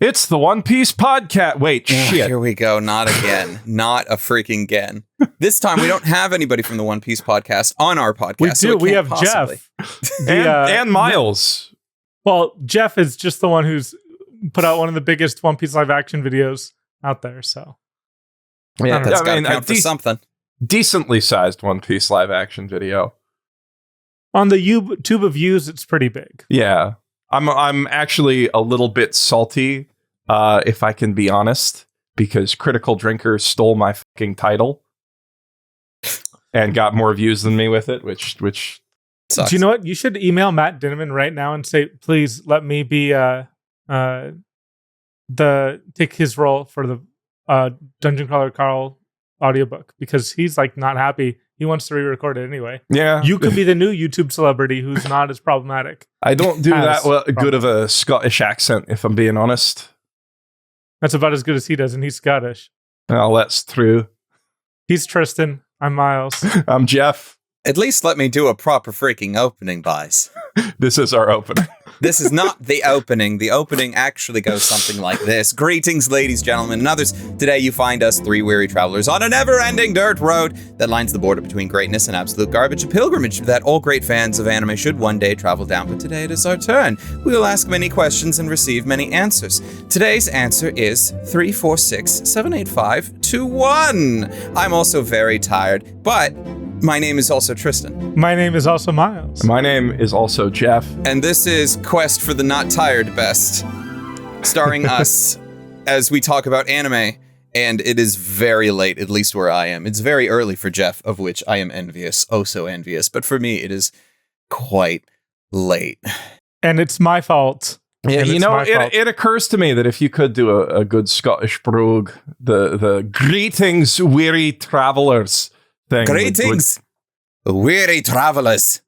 It's the One Piece podcast. Wait, shit. Here we go. Not again. Not a freaking again. This time we don't have anybody from the One Piece podcast on our podcast. We do. We have Geoff. and Miles. Well, Geoff is just the one who's put out one of the biggest One Piece live action videos out there. So, yeah, that's got to count for something. Decently sized One Piece live action video. On the YouTube of views, it's pretty big. Yeah. I'm actually a little bit salty, if I can be honest, because Critical Drinker stole my fucking title and got more views than me with it, which sucks. Do you know what? You should email Matt Dinneman right now and say, please let me be take his role for the Dungeon Crawler Carl audiobook, because he's like not happy. He wants to re-record it anyway. Yeah. You could be the new YouTube celebrity who's not as problematic. I don't do that good of a Scottish accent, if I'm being honest. That's about as good as he does, and he's Scottish. Well, that's true. He's Tristan. I'm Miles. I'm Geoff. At least let me do a proper freaking opening, boys. This is our opening. This is not the opening. The opening actually goes something like this. Greetings, ladies, gentlemen, and others. Today you find us three weary travelers on a never-ending dirt road that lines the border between greatness and absolute garbage, a pilgrimage that all great fans of anime should one day travel down, but today it is our turn. We will ask many questions and receive many answers. Today's answer is 346-785-21. I'm also very tired, but my name is also Tristan. My name is also Miles. My name is also Geoff. And this is Quest for the Not Tired Best, starring us as we talk about anime. And it is very late, at least where I am. It's very early for Geoff, of which I am envious, oh so envious. But for me, it is quite late. And it's my fault. Yeah, you know, it occurs to me that if you could do a good Scottish brogue, the greetings, weary travelers thing. Greetings, weary travelers.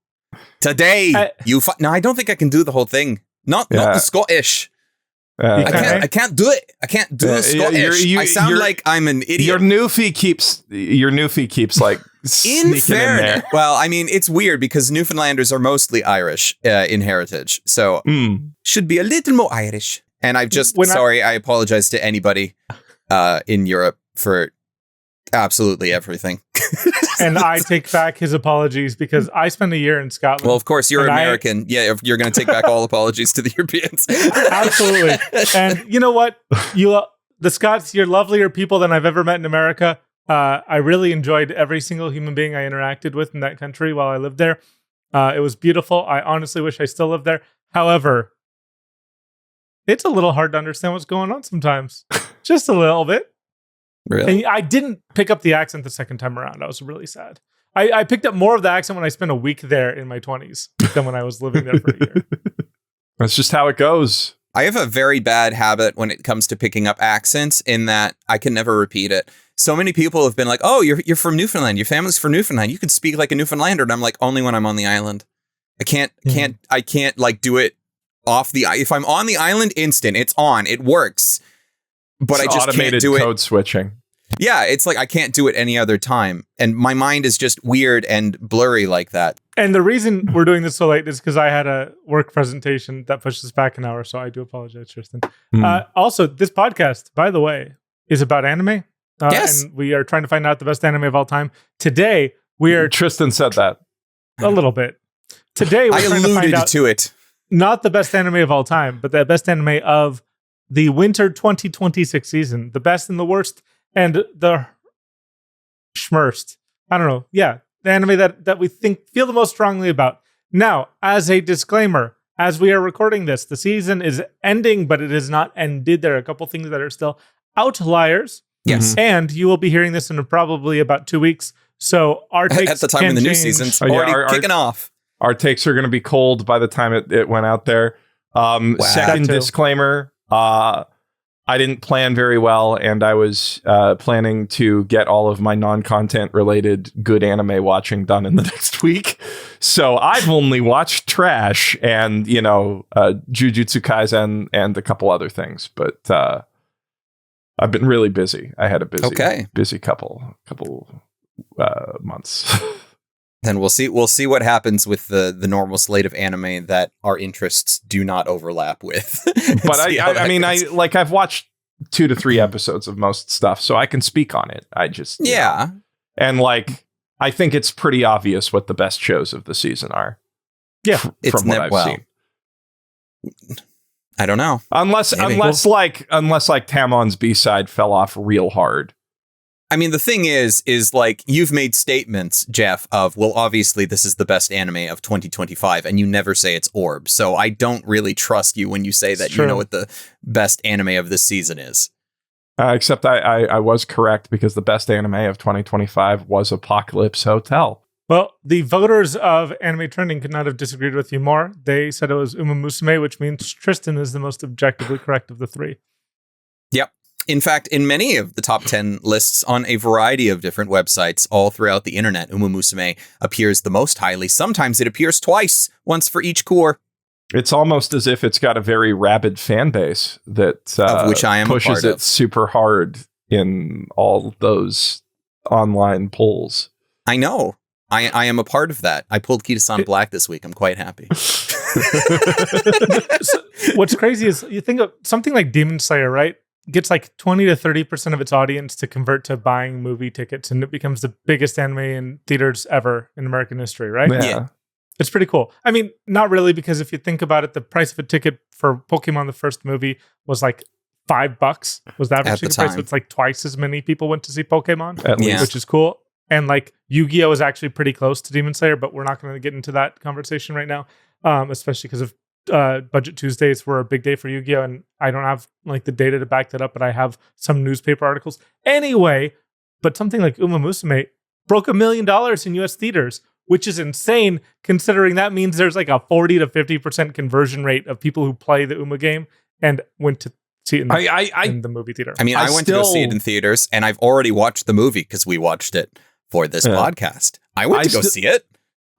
Today, No, I don't think I can do the whole thing. Not the Scottish. I can't do it. I can't do the Scottish. I sound like I'm an idiot. Your newfie keeps like sneaking in there. Well, I mean, it's weird because Newfoundlanders are mostly Irish in heritage, so should be a little more Irish. And I apologize to anybody in Europe for absolutely everything. And I take back his apologies because I spent a year in Scotland. Well, of course, you're American. Yeah, you're going to take back all apologies to the Europeans. Absolutely. And you know what? The Scots, you're lovelier people than I've ever met in America. I really enjoyed every single human being I interacted with in that country while I lived there. It was beautiful. I honestly wish I still lived there. However, it's a little hard to understand what's going on sometimes. Just a little bit. Really? And I didn't pick up the accent the second time around. I was really sad. I picked up more of the accent when I spent a week there in my 20s than when I was living there for a year. That's just how it goes. I have a very bad habit when it comes to picking up accents in that I can never repeat it. So many people have been like, oh, you're from Newfoundland. Your family's from Newfoundland. You can speak like a Newfoundlander. And I'm like, only when I'm on the island. I can't like do it off the, if I'm on the island, instant, it's on, it works. But I just can't do it. Code switching. Yeah, it's like I can't do it any other time. And my mind is just weird and blurry like that. And the reason we're doing this so late is because I had a work presentation that pushed us back an hour. So I do apologize, Tristan. Also, this podcast, by the way, is about anime. Yes. And we are trying to find out the best anime of all time. Today, we are... Tristan said that. A little bit. Today, we're trying to find out... to it. Not the best anime of all time, but the best anime of the winter 2026 season, the best and the worst, and the schmerst. I don't know. Yeah, the anime that we feel the most strongly about. Now, as a disclaimer, as we are recording this, the season is ending, but it is not ended. There are a couple things that are still outliers. Yes. And you will be hearing this in probably about 2 weeks. So our takes at the time when the new season's already kicking off. Our takes are going to be cold by the time it went out there. Second disclaimer. I didn't plan very well, and I was planning to get all of my non-content related good anime watching done in the next week. So I've only watched trash and, Jujutsu Kaisen and a couple other things. But I've been really busy. I had a busy couple months. Then we'll see what happens with the normal slate of anime that our interests do not overlap with. But I've watched 2 to 3 episodes of most stuff, so I can speak on it. And I think it's pretty obvious what the best shows of the season are. Yeah, from what I've seen. I don't know. Unless Tamon's B-side fell off real hard. I mean, the thing is like, you've made statements, Geoff, of, well, obviously this is the best anime of 2025, and you never say it's Orb. So I don't really trust you when you say that you know what the best anime of this season is. Except I was correct, because the best anime of 2025 was Apocalypse Hotel. Well, the voters of Anime Trending could not have disagreed with you more. They said it was Uma Musume, which means Tristan is the most objectively correct of the 3. Yep. In fact, in many of the top 10 lists on a variety of different websites all throughout the internet, Uma Musume appears the most highly. Sometimes it appears twice, once for each core. It's almost as if it's got a very rabid fan base that of which I am pushes it super hard in all those online polls. I know. I am a part of that. I pulled Kita-san Black this week. I'm quite happy. So, what's crazy is you think of something like Demon Slayer, right? Gets like 20 to 30% of its audience to convert to buying movie tickets, and it becomes the biggest anime in theaters ever in American history, right? Yeah. It's pretty cool. I mean, not really, because if you think about it, the price of a ticket for Pokemon, the first movie, was like $5 was the average ticket price. So it's like twice as many people went to see Pokemon, which is cool. And like Yu-Gi-Oh is actually pretty close to Demon Slayer, but we're not going to get into that conversation right now, especially because of Budget Tuesdays were a big day for Yu-Gi-Oh, and I don't have like the data to back that up, but I have some newspaper articles. Anyway, but something like Uma Musume broke $1 million in US theaters, which is insane considering that means there's like a 40 to 50% conversion rate of people who play the Uma game and went to see it in the movie theater. I mean, I went to go see it in theaters, and I've already watched the movie because we watched it for this podcast. I went to go see it.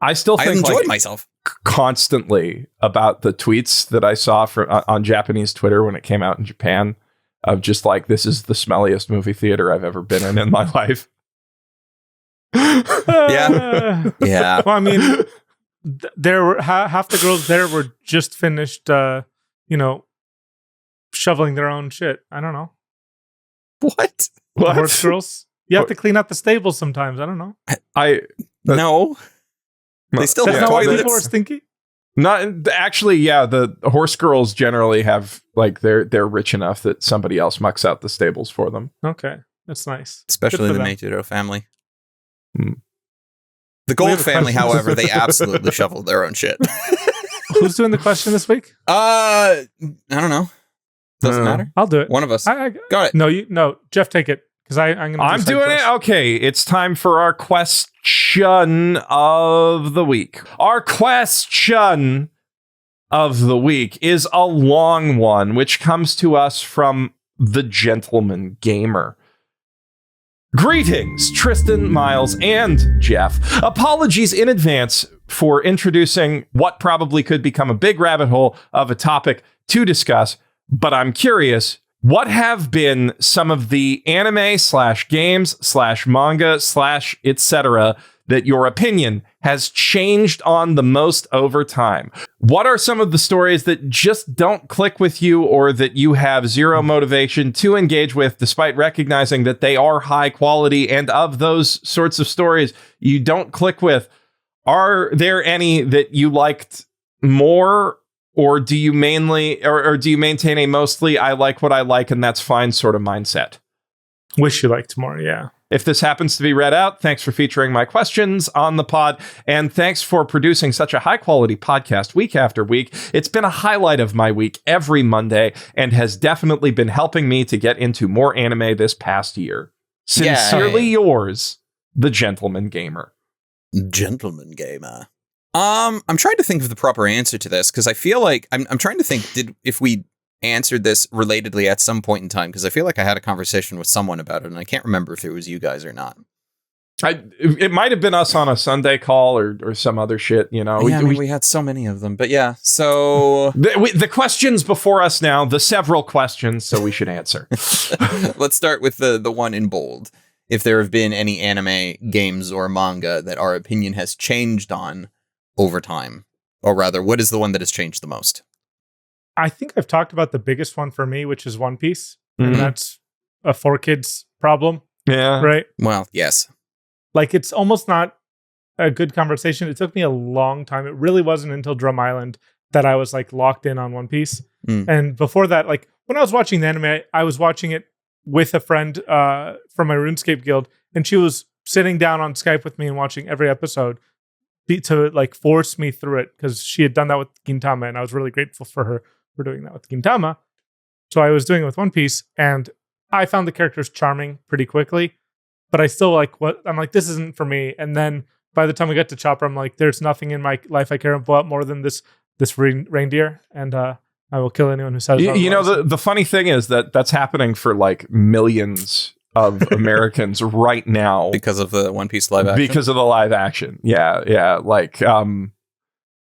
I still think enjoyed myself constantly about the tweets that I saw on Japanese Twitter when it came out in Japan, of just like, this is the smelliest movie theater I've ever been in my life. Yeah. Well, I mean, there were half the girls there were just finished, shoveling their own shit. I don't know. What? The horse girls. You have to clean out the stables sometimes. I don't know. No. They still have toilets. People are stinky. Not actually. Yeah, the horse girls generally have like they're rich enough that somebody else mucks out the stables for them. Okay, that's nice. Especially the Meijiro family. The Gold family, however, they absolutely shoveled their own shit. Who's doing the question this week? I don't know. Doesn't matter. I'll do it. One of us. Got it. No, Geoff, take it. I'm doing it. Okay, it's time for our question of the week. Our question of the week is a long one, which comes to us from the Gentleman Gamer. Greetings, Tristan, Miles, and Geoff. Apologies in advance for introducing what probably could become a big rabbit hole of a topic to discuss, but I'm curious, what have been some of the anime/games/manga/etc. that your opinion has changed on the most over time? What are some of the stories that just don't click with you, or that you have zero motivation to engage with, despite recognizing that they are high quality, and of those sorts of stories you don't click with? Are there any that you liked more, or do you mainly, or do you maintain a mostly I like what I like and that's fine sort of mindset? Wish you liked more, yeah. If this happens to be read out, thanks for featuring my questions on the pod, and thanks for producing such a high-quality podcast week after week. It's been a highlight of my week every Monday, and has definitely been helping me to get into more anime this past year. Sincerely yours, the Gentleman Gamer. Gentleman Gamer. I'm trying to think of the proper answer to this, because I feel like I'm trying to think if we answered this relatedly at some point in time, because I feel like I had a conversation with someone about it, and I can't remember if it was you guys or not. It might have been us on a Sunday call or some other shit, you know. We had so many of them, but yeah. So the questions before us now, the several questions, so we should answer. Let's start with the one in bold. if there have been any anime, games, or manga that our opinion has changed on over time. Or rather, what is the one that has changed the most? I think I've talked about the biggest one for me, which is One Piece. Mhm. And that's a 4Kids problem, Yeah. right? Well, yes. Like, it's almost not a good conversation. It took me a long time. It really wasn't until Drum Island that I was like locked in on One Piece. And before that, like when I was watching the anime, I was watching it with a friend from my RuneScape guild, and she was sitting down on Skype with me and watching every episode to like force me through it, because she had done that with Gintama, and I was really grateful for her for doing that with Gintama. So I was doing it with One Piece, and I found the characters charming pretty quickly, but I still I'm like, this isn't for me. And then by the time we got to Chopper, I'm like, there's nothing in my life I care about more than this reindeer, and I will kill anyone who says you know, the funny thing is that that's happening for like millions of Americans right now Because of the One Piece live action? because of the live action. Yeah. Like,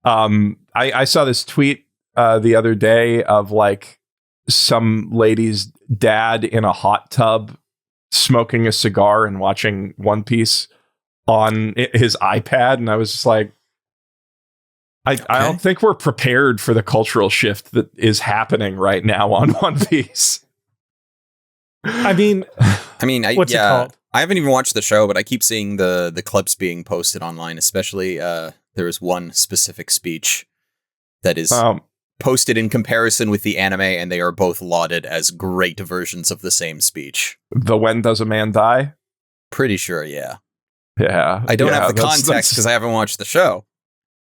I saw this tweet the other day of like some lady's dad in a hot tub smoking a cigar and watching One Piece on his iPad, and I was just like, I don't think we're prepared for the cultural shift that is happening right now on One Piece. I mean, what's it called? I haven't even watched the show, but I keep seeing the clips being posted online, especially there is one specific speech that is posted in comparison with the anime, and they are both lauded as great versions of the same speech. The When Does a Man Die? Pretty sure, yeah. Yeah. I don't have the context because I haven't watched the show,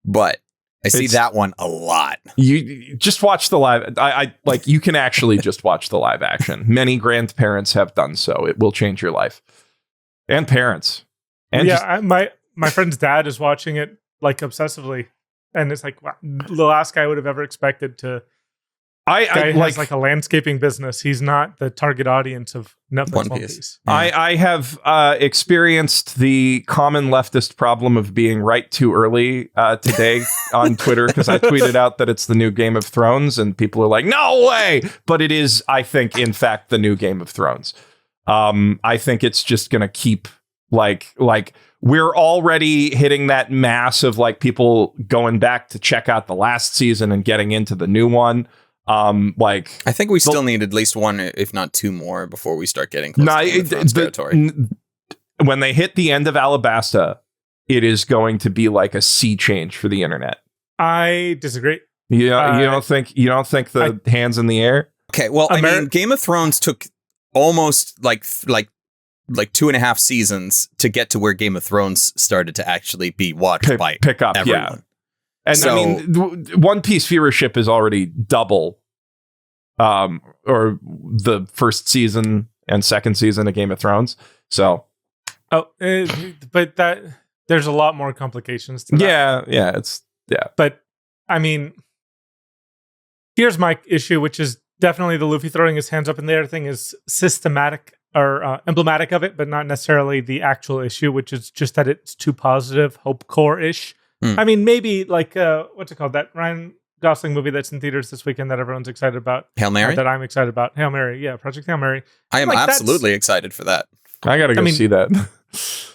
but I see that one a lot. You just watch the live. I like, you can actually just watch the live action. Many grandparents have done so. It will change your life. And parents. And my friend's dad is watching it like obsessively, and it's like, wow, the last guy I would have ever expected to. He has like a landscaping business. He's not the target audience of Netflix One Piece. Yeah. I have experienced the common leftist problem of being right too early today on Twitter, because I tweeted out that it's the new Game of Thrones, and people are like, no way! But it is, I think, in fact, the new Game of Thrones. I think it's just going to keep like we're already hitting that mass of like people going back to check out the last season and getting into the new one. I think we still need at least one, if not two more, before we start getting close to Game of Thrones territory. When they hit the end of Alabasta, it is going to be like a sea change for the internet. I disagree. You don't think the hands in the air? Okay, well, I mean, Game of Thrones took almost like 2.5 seasons to get to where Game of Thrones started to actually be watched by pick up everyone. Yeah. And so, I mean, One Piece viewership is already double, or the first season and second season of Game of Thrones. So, but that there's a lot more complications to that. But I mean, here's my issue, which is definitely the Luffy throwing his hands up in the air thing is systematic or emblematic of it, but not necessarily the actual issue, which is just that it's too positive, hope core-ish. I mean, maybe like, what's it called? That Ryan Gosling movie that's in theaters this weekend that everyone's excited about. Hail Mary? That I'm excited about. Hail Mary. Yeah, Project Hail Mary. I am absolutely excited for that. I got to go see that.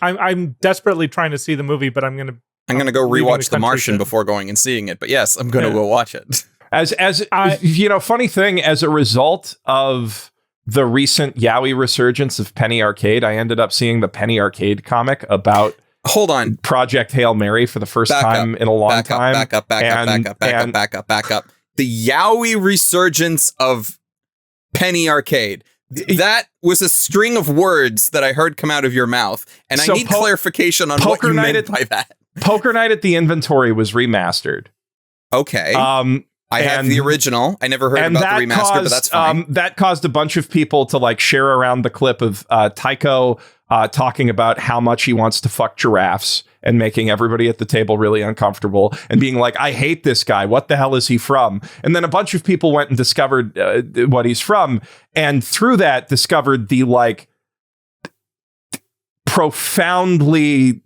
I'm desperately trying to see the movie, but I'm going to go rewatch The Martian before going and seeing it. But yes, I'm going to go watch it. As funny thing, as a result of the recent yaoi resurgence of Penny Arcade, I ended up seeing the Penny Arcade comic about... Hold on. Project Hail Mary for the first time in a long time. Back up. The yaoi resurgence of Penny Arcade. That was a string of words that I heard come out of your mouth, and I need clarification on what you meant by that. Poker Night at the Inventory was remastered. Okay. I have the original. I never heard about the remaster, but that's fine. That caused a bunch of people to like share around the clip of Tycho talking about how much he wants to fuck giraffes and making everybody at the table really uncomfortable and being like, I hate this guy. What the hell is he from? And then a bunch of people went and discovered what he's from. And through that discovered the like profoundly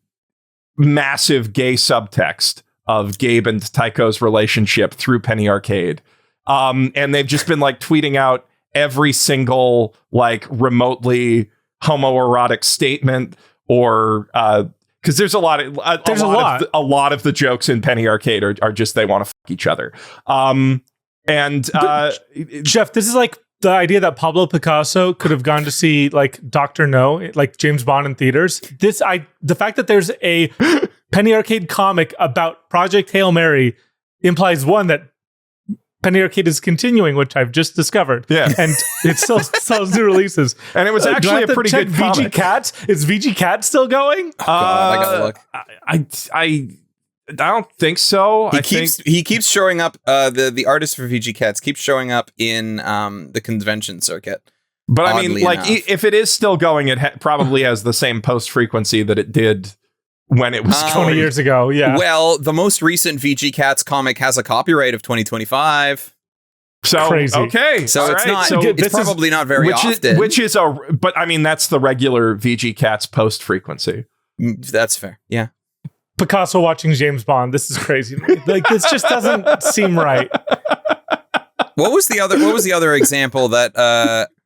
massive gay subtext of Gabe and Tycho's relationship through Penny Arcade. And they've just been like tweeting out every single like remotely homoerotic statement or because there's a lot of a lot of the jokes in Penny Arcade are just they want to fuck each other. Geoff, this is like the idea that Pablo Picasso could have gone to see like Dr. No, like James Bond in theaters. The fact that there's a Penny Arcade comic about Project Hail Mary implies one that Penny Arcade is continuing, which I've just discovered. Yeah. And it still sells new releases. And it was actually a pretty good comic. VG Cat? Is VG Cat still going? Oh, God, I gotta look. I don't think so. He keeps showing up. The artist for VG Cats keeps showing up in the convention circuit. But I mean, like, if it is still going, it probably has the same post frequency that it did when it was 20 years ago. Yeah. Well, the most recent VG Cats comic has a copyright of 2025. So crazy. Okay, so it's not. So it's probably not very often. But I mean, that's the regular VG Cats post frequency. That's fair. Yeah. Picasso watching James Bond. This is crazy. Like, this just doesn't seem right. What was the other example that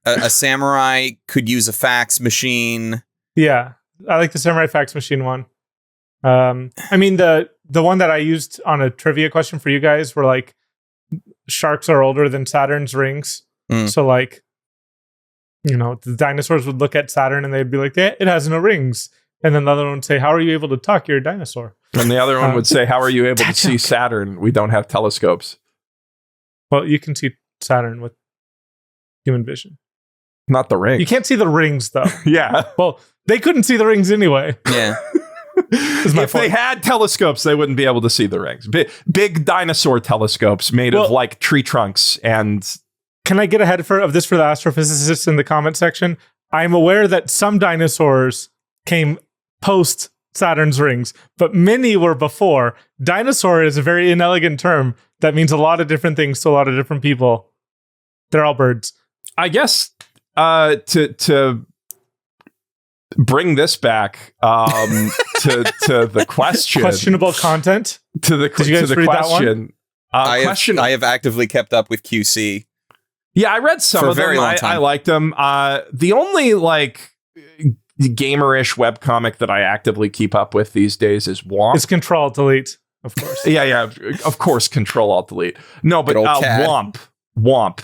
a samurai could use a fax machine? Yeah, I like the samurai fax machine one. I mean, the one that I used on a trivia question for you guys were like, sharks are older than Saturn's rings. So like, you know, the dinosaurs would look at Saturn and they'd be like, it has no rings. And then the other one would say, how are you able to talk? You're a dinosaur. And the other one would say, how are you able to see Saturn? We don't have telescopes. Well, you can see Saturn with human vision. Not the rings. You can't see the rings, though. Yeah. Well, they couldn't see the rings anyway. Yeah. If they had telescopes, they wouldn't be able to see the rings. Big dinosaur telescopes made of like tree trunks. And can I get ahead of this for the astrophysicists in the comment section? I'm aware that some dinosaurs came post Saturn's rings, but many were before. Dinosaur is a very inelegant term that means a lot of different things to a lot of different people. They're all birds. I guess to bring this back to the question, questionable content to the question. I have actively kept up with QC. Yeah, I read some of them. I liked them. The only like gamerish webcomic that I actively keep up with these days is Womp. It's Control-Alt-Delete, of course. yeah, of course, Control-Alt-Delete. No, but Womp,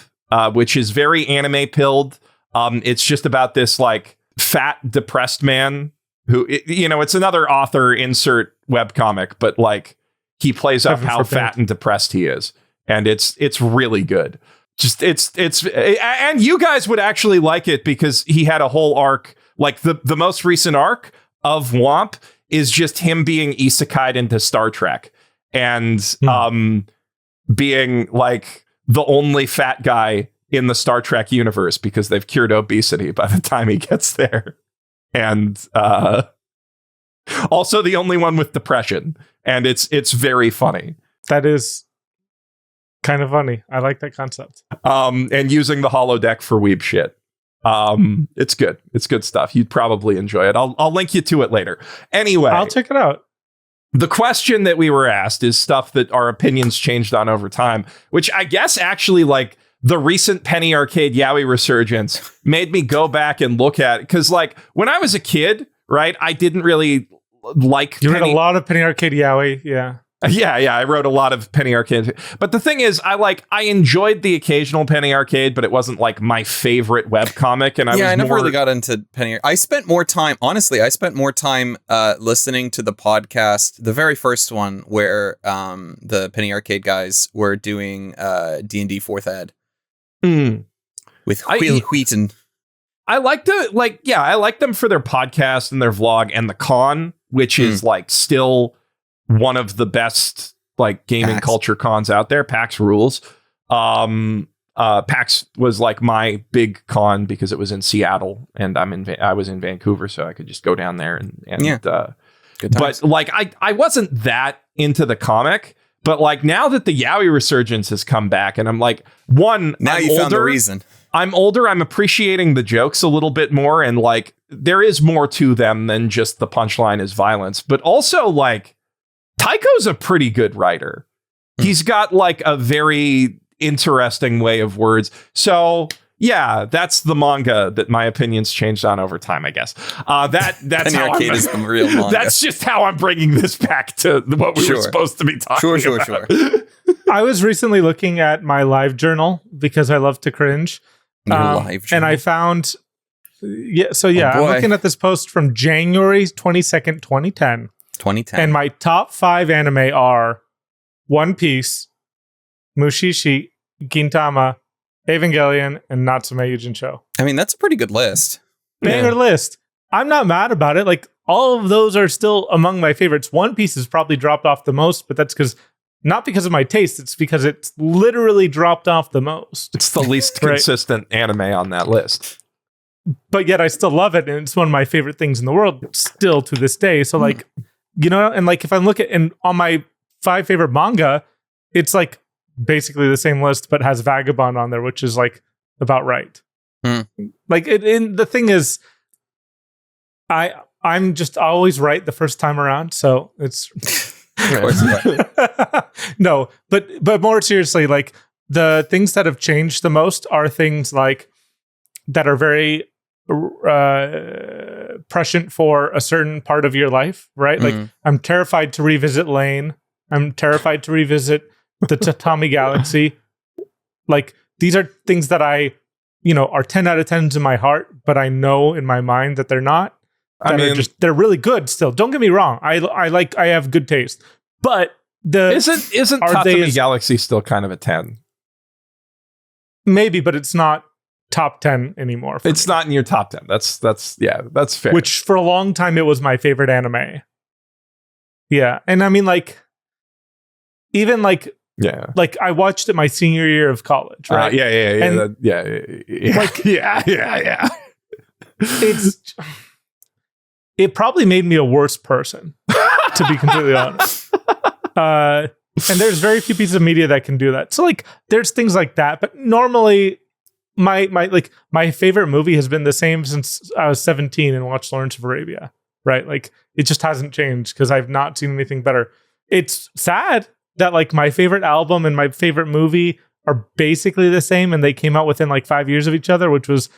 which is very anime pilled. It's just about this like fat, depressed man who, it's another author insert webcomic, but like he plays up how fat and depressed he is, and it's really good. Just it's and you guys would actually like it because he had a whole arc. Like the most recent arc of Womp is just him being isekai'd into Star Trek and being like the only fat guy in the Star Trek universe because they've cured obesity by the time he gets there. And also the only one with depression. And it's very funny. That is kind of funny. I like that concept. And using the holodeck for weeb shit. It's good. It's good stuff. You'd probably enjoy it. I'll link you to it later. Anyway, I'll check it out. The question that we were asked is stuff that our opinions changed on over time, which I guess actually like the recent Penny Arcade Yaoi resurgence made me go back and look at it. Cause like when I was a kid, right, I didn't really like read a lot of Penny Arcade Yaoi. Yeah. Yeah, I wrote a lot of Penny Arcade. But the thing is, I enjoyed the occasional Penny Arcade, but it wasn't like my favorite webcomic. And I never really got into Penny. I spent more time listening to the podcast, the very first one where the Penny Arcade guys were doing D&D 4th Ed with Will Wheaton. I liked it. I like them for their podcast and their vlog and the con, which is like still one of the best like gaming culture cons out there. PAX rules. PAX was like my big con because it was in Seattle and I was in Vancouver, so I could just go down there and but like I wasn't that into the comic, but like now that the Yaoi resurgence has come back and I'm like, now you found the reason. I'm older, I'm appreciating the jokes a little bit more, and like there is more to them than just the punchline is violence, but also like Taiko's a pretty good writer. He's got like a very interesting way of words. So Yeah, that's the manga that my opinions changed on over time, I guess. That's how Arcade is the real manga. That's just how I'm bringing this back to what we were supposed to be talking about. Sure. I was recently looking at my live journal because I love to cringe. Live journal? And I found... I'm looking at this post from January 22nd, 2010. 2010. And my top 5 anime are One Piece, Mushishi, Gintama, Evangelion, and Natsume Yuujin. I mean, that's a pretty good list. Banger list. I'm not mad about it. Like, all of those are still among my favorites. One Piece has probably dropped off the most, but that's not because of my taste. It's because it's literally dropped off the most. It's the least consistent anime on that list. But yet I still love it, and it's one of my favorite things in the world still to this day. So like, and like if I look at on my 5 favorite manga, it's like basically the same list, but has Vagabond on there, which is like about right. Like the thing is, I'm just always right the first time around, so it's of course you are. No, but more seriously, like the things that have changed the most are things like that are very prescient for a certain part of your life, right? Like I'm terrified to revisit Lane. I'm terrified to revisit the Tatami Galaxy. Like these are things that I, are 10 out of 10s in my heart, but I know in my mind that they're not. They're really good still. Don't get me wrong. I have good taste, but isn't Tatami Galaxy still kind of a 10? Maybe, but it's not top 10 anymore. It's not in your top 10. That's fair. Which for a long time it was my favorite anime. Yeah, and I mean like even like like I watched it my senior year of college, right? Yeah. It probably made me a worse person, to be completely honest. And there's very few pieces of media that can do that. So like there's things like that, but normally my favorite movie has been the same since I was 17 and watched Lawrence of Arabia, right? Like it just hasn't changed because I've not seen anything better. It's sad that like my favorite album and my favorite movie are basically the same and they came out within like 5 years of each other, which was,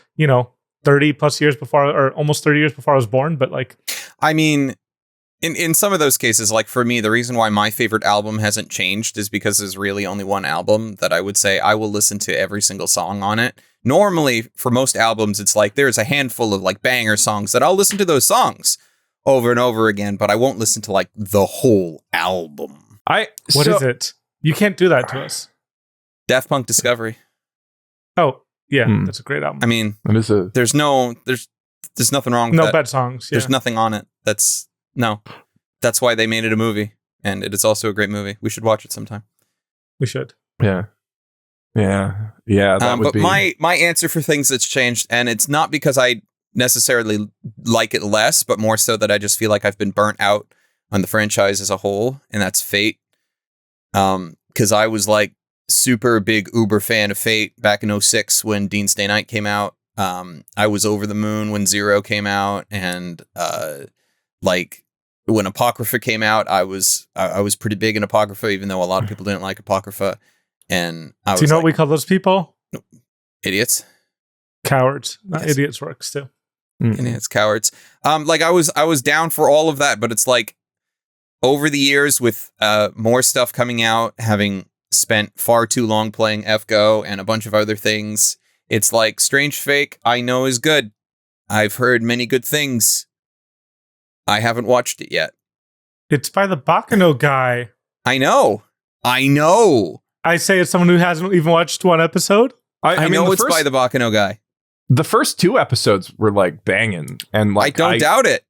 30 plus years before, or almost 30 years before I was born. But like, I mean, in some of those cases, like for me, the reason why my favorite album hasn't changed is because there's really only one album that I would say I will listen to every single song on it. Normally, for most albums, it's like there's a handful of like banger songs that I'll listen to those songs over and over again, but I won't listen to like the whole album. What is it? You can't do that to us. Daft Punk Discovery. Oh, yeah, that's a great album. I mean, there's nothing wrong with that. No bad songs. Yeah. There's nothing on it. That's why they made it a movie, and it is also a great movie. We should watch it sometime. We should. Yeah. That would but be my answer for things that's changed, and it's not because I necessarily like it less, but more so that I just feel like I've been burnt out on the franchise as a whole, and that's Fate. Because I was like super big uber fan of Fate back in 2006 when Dean's Day Night came out. I was over the moon when Zero came out, and like when Apocrypha came out, I was pretty big in Apocrypha, even though a lot of people didn't like Apocrypha. And I was do you know what we call those people? Idiots. Cowards. Not idiots works too. Idiots, cowards. Like I was down for all of that, but it's like over the years with more stuff coming out, having spent far too long playing FGO and a bunch of other things, it's like Strange Fake I know is good. I've heard many good things. I haven't watched it yet. It's by the Bakano guy. I know. I say as someone who hasn't even watched one episode. I know it's by the Bakano guy. The first 2 episodes were like banging, and like I don't doubt it.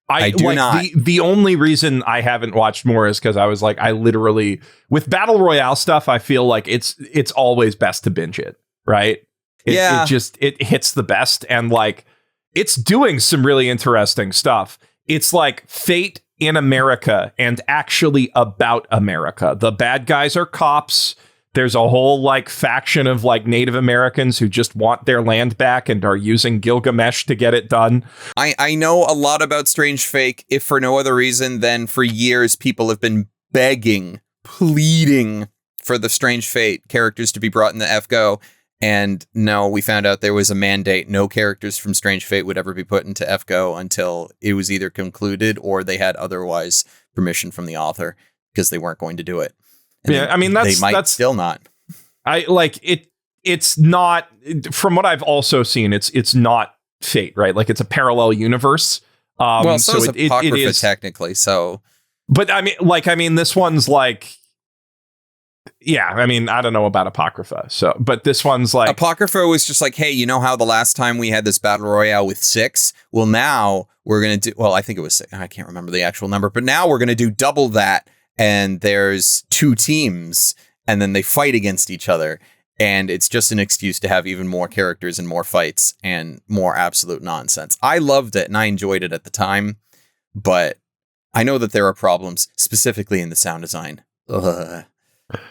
I do not. The only reason I haven't watched more is because I was like, I literally with Battle Royale stuff, I feel like it's always best to binge it, right? It hits the best, and like it's doing some really interesting stuff. It's like Fate in America and actually about America. The bad guys are cops. There's a whole like faction of like Native Americans who just want their land back and are using Gilgamesh to get it done. I know a lot about Strange Fake, if for no other reason than for years people have been begging, pleading for the Strange Fate characters to be brought in the FGO. And no, we found out there was a mandate. No characters from Strange Fate would ever be put into FGO until it was either concluded or they had otherwise permission from the author, because they weren't going to do it. And yeah, I mean, they might still not. I like it. It's not, from what I've also seen, it's not Fate, right? Like, it's a parallel universe. Well, so is Apocrypha it is technically. So, but I mean, this one's like, yeah, I mean, I don't know about Apocrypha. So, but this one's like, Apocrypha was just like, hey, you know how the last time we had this battle royale with 6? Well, now we're going to do, well, I think it was 6. I can't remember the actual number, but now we're going to do double that. And there's 2 teams and then they fight against each other. And it's just an excuse to have even more characters and more fights and more absolute nonsense. I loved it and I enjoyed it at the time, but I know that there are problems specifically in the sound design. Ugh.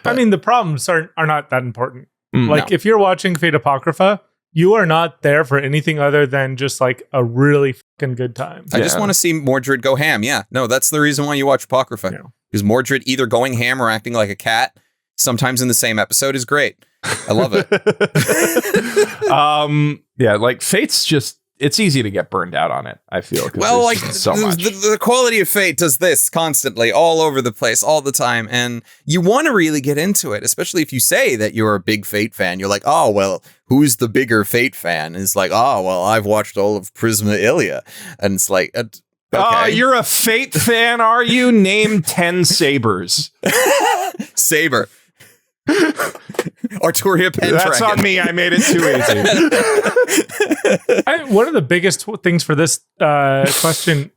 I mean, the problems are not that important. Like, No. if you're watching Fate Apocrypha, you are not there for anything other than just like a really fucking good time. I just want to see Mordred go ham. Yeah, no, that's the reason why you watch Apocrypha. Because Mordred either going ham or acting like a cat, sometimes in the same episode, is great. I love it. yeah, like Fate's just, it's easy to get burned out on it, I feel. Well, like so much. The quality of Fate does this constantly, all over the place, all the time. And you want to really get into it, especially if you say that you're a big Fate fan. You're like, oh, well, who's the bigger Fate fan? It's like, oh, well, I've watched all of Prisma Ilia. And it's like, okay. Oh, you're a Fate fan, are you? Name 10 sabers. Saber. Arturia Pendragon. That's on me. I made it too easy. One of the biggest things for this question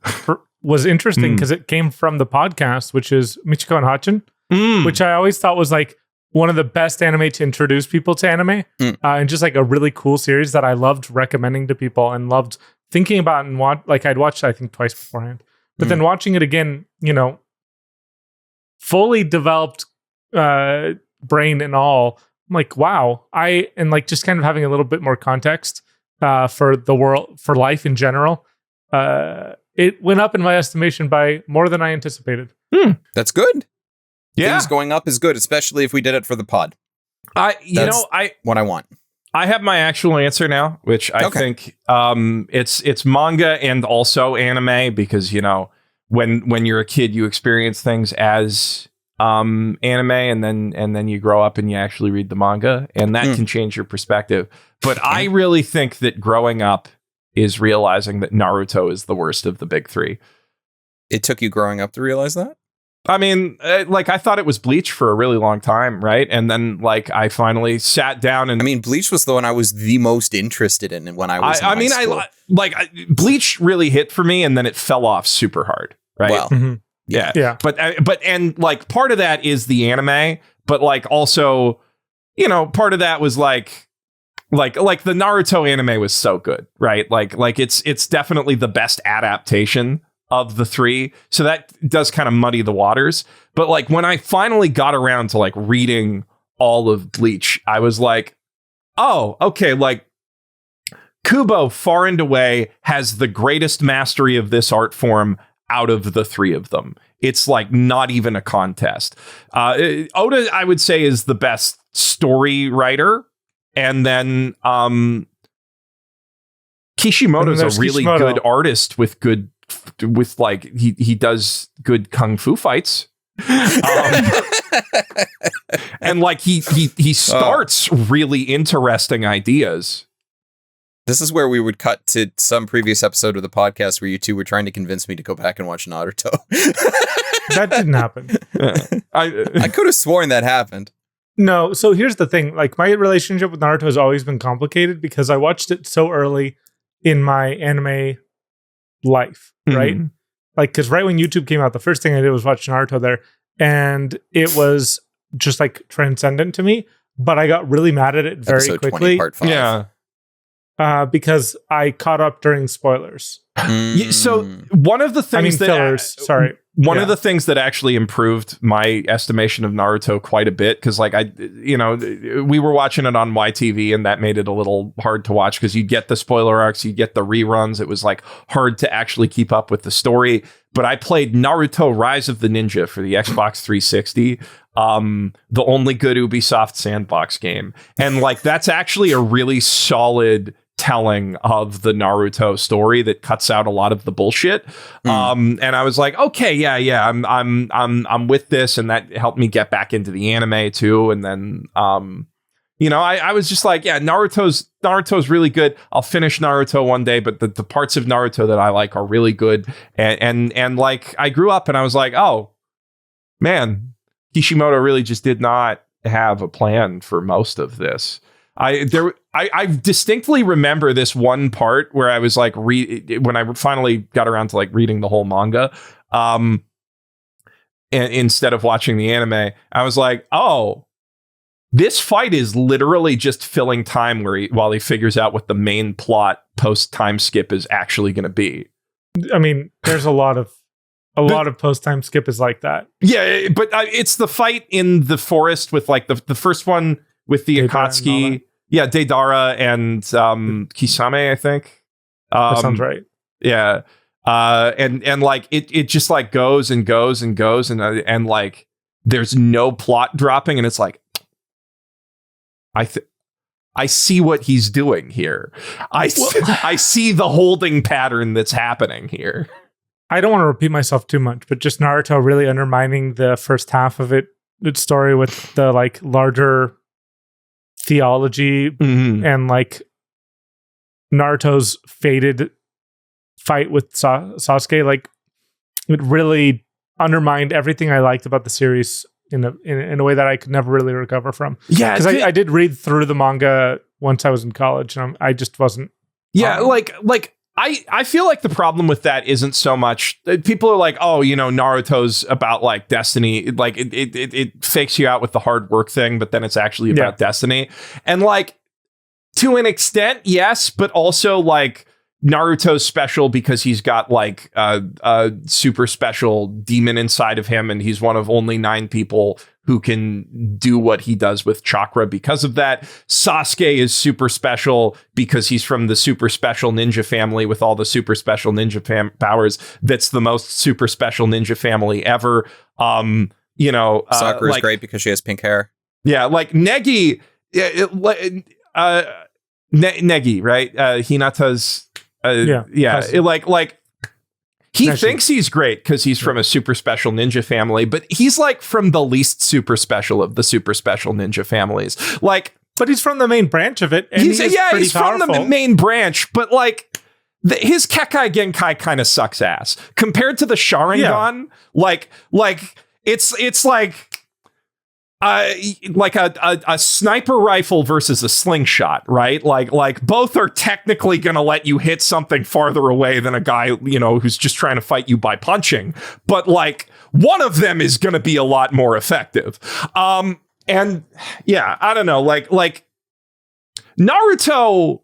was interesting because it came from the podcast, which is Michiko and Hachin, which I always thought was like one of the best anime to introduce people to anime, and just like a really cool series that I loved recommending to people and loved thinking about and like I'd watched it, I think, twice beforehand, but then watching it again, you know, fully developed brain and all, I'm like, wow. And like just kind of having a little bit more context for the world, for life in general. It went up in my estimation by more than I anticipated. That's good. Yeah. Things going up is good, especially if we did it for the pod. What I want. I have my actual answer now, which I think it's manga and also anime, because, you know, when you're a kid, you experience things as anime, and then you grow up and you actually read the manga, and that can change your perspective. But I really think that growing up is realizing that Naruto is the worst of the big 3. It took you growing up to realize that? I mean, like, I thought it was Bleach for a really long time, right? And then, like, I finally sat down and... I mean, Bleach was the one I was the most interested in when I was in high school. Bleach really hit for me, and then it fell off super hard, right? Well, yeah. But like, part of that is the anime, but, like, also, you know, part of that was, like the Naruto anime was so good, right? Like it's definitely the best adaptation of the 3, so that does kind of muddy the waters. But like, when I finally got around to like reading all of Bleach, I was like, oh, okay, like Kubo far and away has the greatest mastery of this art form out of the 3 of them. It's like not even a contest. Oda, I would say, is the best story writer, and then Kishimoto's a really good artist with like he does good kung fu fights, and like he starts really interesting ideas. This is where we would cut to some previous episode of the podcast where you two were trying to convince me to go back and watch Naruto. That didn't happen. I could have sworn that happened. No, so here's the thing. Like, my relationship with Naruto has always been complicated because I watched it so early in my anime life, right? Like, because right when YouTube came out, the first thing I did was watch Naruto there, and it was just like transcendent to me. But I got really mad at it very Episode quickly. 20, part 5. Yeah, because I caught up during spoilers. So one of the things fillers. Sorry. one of the things that actually improved my estimation of Naruto quite a bit, because like we were watching it on YTV and that made it a little hard to watch because you get the spoiler arcs, you get the reruns. It was like hard to actually keep up with the story. But I played Naruto Rise of the Ninja for the Xbox 360, the only good Ubisoft sandbox game. And like that's actually a really solid telling of the Naruto story that cuts out a lot of the bullshit. And I was like, okay, yeah, I'm with this, and that helped me get back into the anime too. And then I was just like, yeah, Naruto's really good. I'll finish Naruto one day, but the parts of Naruto that I like are really good. And like I grew up and I was like, oh man, Kishimoto really just did not have a plan for most of this. I distinctly remember this one part where I was like, when I finally got around to like reading the whole manga, and instead of watching the anime, I was like, oh, this fight is literally just filling time while he figures out what the main plot post time skip is actually going to be. I mean, there's a lot of post time skip is like that. Yeah, but it's the fight in the forest with like the first one with the Akatsuki. Yeah, Deidara and Kisame, I think. That sounds right. Yeah. And like it just like goes and goes and goes and like there's no plot dropping, and it's like I see what he's doing here. I see the holding pattern that's happening here. I don't want to repeat myself too much, but just Naruto really undermining the first half of its story with the like larger theology and like Naruto's fated fight with Sasuke. Like it really undermined everything I liked about the series in a way that I could never really recover from. Yeah, because I did read through the manga once I was in college, and I just wasn't. Yeah, like I feel like the problem with that isn't so much people are like, oh, Naruto's about like destiny, like it fakes you out with the hard work thing, but then it's actually about destiny. And like to an extent, yes, but also like Naruto's special because he's got like a super special demon inside of him, and he's one of only 9 people who can do what he does with chakra because of that. Sasuke is super special because he's from the super special ninja family with all the super special ninja powers. That's the most super special ninja family ever. Sakura's great because she has pink hair. Yeah, like Negi, Negi, right? Hinata's he thinks he's great because he's from a super special ninja family, but he's like from the least super special of the super special ninja families. Like, but he's from the main branch of it. And he's from the main branch, but like his Kekai Genkai kind of sucks ass compared to the Sharingan. Yeah. It's like a sniper rifle versus a slingshot, right? Like both are technically going to let you hit something farther away than a guy, who's just trying to fight you by punching. But like one of them is going to be a lot more effective. And yeah, I don't know, like Naruto,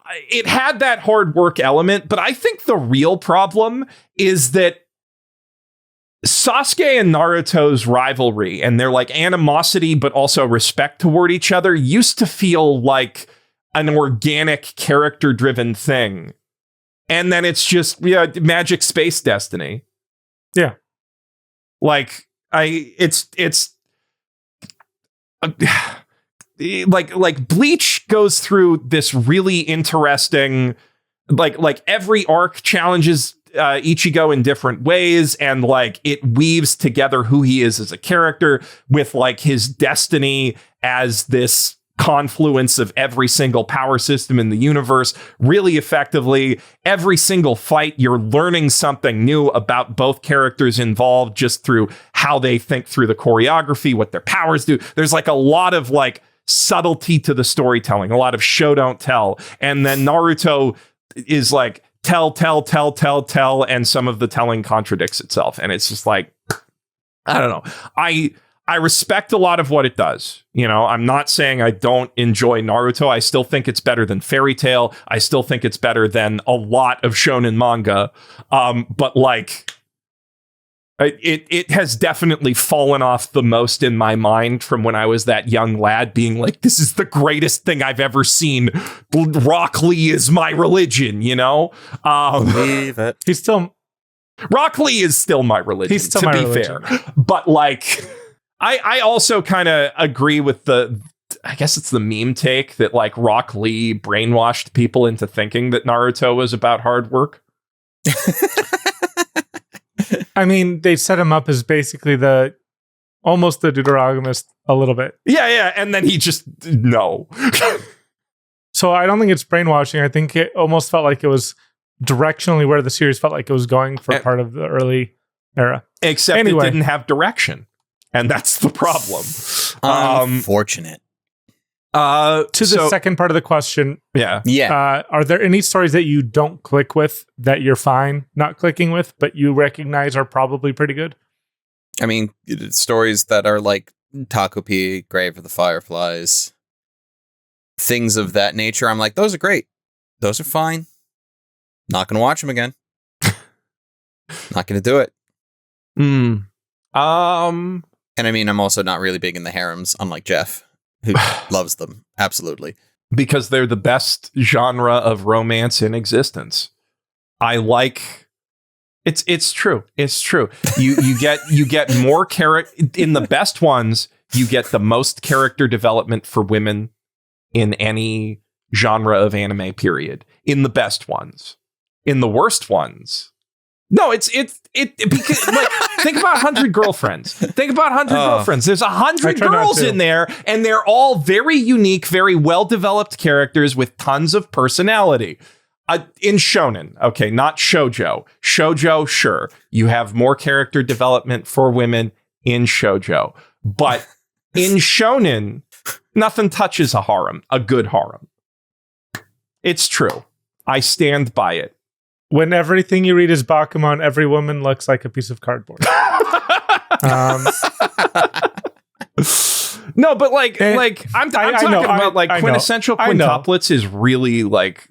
it had that hard work element, but I think the real problem is that Sasuke and Naruto's rivalry and their like animosity, but also respect toward each other used to feel like an organic character driven thing. And then it's just, magic space destiny. Yeah. Like like Bleach goes through this really interesting, like every arc challenges Ichigo in different ways, and like it weaves together who he is as a character with like his destiny as this confluence of every single power system in the universe really effectively. Every single fight, you're learning something new about both characters involved just through how they think through the choreography, what their powers do. There's like a lot of like subtlety to the storytelling, a lot of show don't tell. And then Naruto is like tell, and some of the telling contradicts itself. And it's just like, I don't know. I respect a lot of what it does. I'm not saying I don't enjoy Naruto. I still think it's better than Fairy Tail. I still think it's better than a lot of shonen manga. But like, It has definitely fallen off the most in my mind from when I was that young lad being like, this is the greatest thing I've ever seen. Rock Lee is my religion, you know? Believe it. He's still... Rock Lee is still my religion, He's still to my be religion. fair. But like, I also kind of agree with I guess it's the meme take that like Rock Lee brainwashed people into thinking that Naruto was about hard work. I mean, they set him up as basically almost the deuterogamist a little bit. Yeah. And then he just, no. So I don't think it's brainwashing. I think it almost felt like it was directionally where the series felt like it was going for part of the early era. Except anyway, it didn't have direction. And that's the problem. Unfortunate. To the second part of the question. Yeah. Are there any stories that you don't click with that you're fine not clicking with, but you recognize are probably pretty good? I mean, stories that are like Takopi, Grave of the Fireflies, things of that nature. I'm like, those are great. Those are fine. Not going to watch them again. Not going to do it. And I mean, I'm also not really big in the harems, unlike Geoff, who loves them. Absolutely. Because they're the best genre of romance in existence. I like... It's true. It's true. You get more character... In the best ones, you get the most character development for women in any genre of anime, period. In the best ones. In the worst ones... No, it's because like think about 100 Girlfriends. Think about 100 Girlfriends. There's 100 girls in there, and they're all very unique, very well-developed characters with tons of personality. In shonen, okay, not shoujo. Shoujo, sure, you have more character development for women in shoujo, but in shonen, nothing touches a harem, a good harem. It's true. I stand by it. When everything you read is Bakuman, every woman looks like a piece of cardboard. No, but I'm talking about like quintessential quintuplets is really like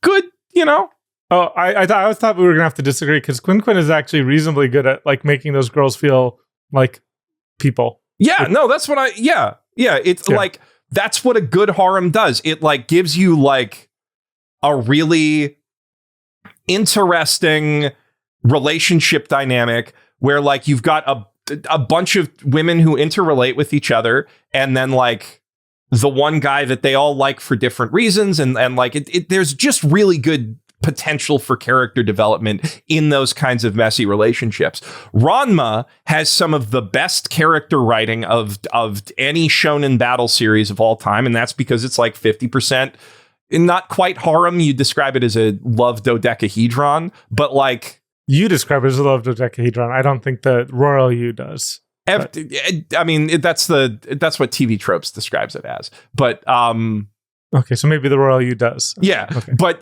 good, you know? Oh, I thought we were gonna have to disagree because Quinn is actually reasonably good at like making those girls feel like people. Yeah, no, that's what it's like that's what a good harem does. It like gives you like a really interesting relationship dynamic where like you've got a bunch of women who interrelate with each other, and then like the one guy that they all like for different reasons, and like there's just really good potential for character development in those kinds of messy relationships. Ranma has some of the best character writing of any shonen battle series of all time, and that's because it's like 50%. Not quite harem. You describe it as a love dodecahedron, but like you describe it as a love dodecahedron. I don't think the royal you does. I mean, that's what TV Tropes describes it as. But okay, so maybe the royal you does. Yeah, okay. But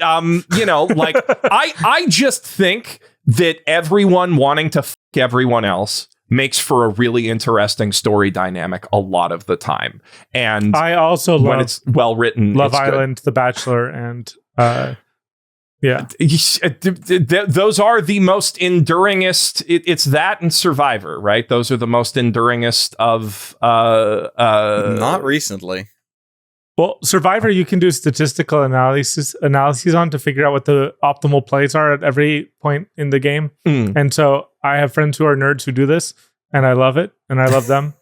you know, like I just think that everyone wanting to fuck everyone else makes for a really interesting story dynamic a lot of the time. And I also when it's well written, Love Island, The Bachelor, and those are the most enduringest. It's that and Survivor, right? Those are the most enduringest of not recently. Well, Survivor, you can do statistical analyses on to figure out what the optimal plays are at every point in the game. And so I have friends who are nerds who do this, and I love it, and I love them.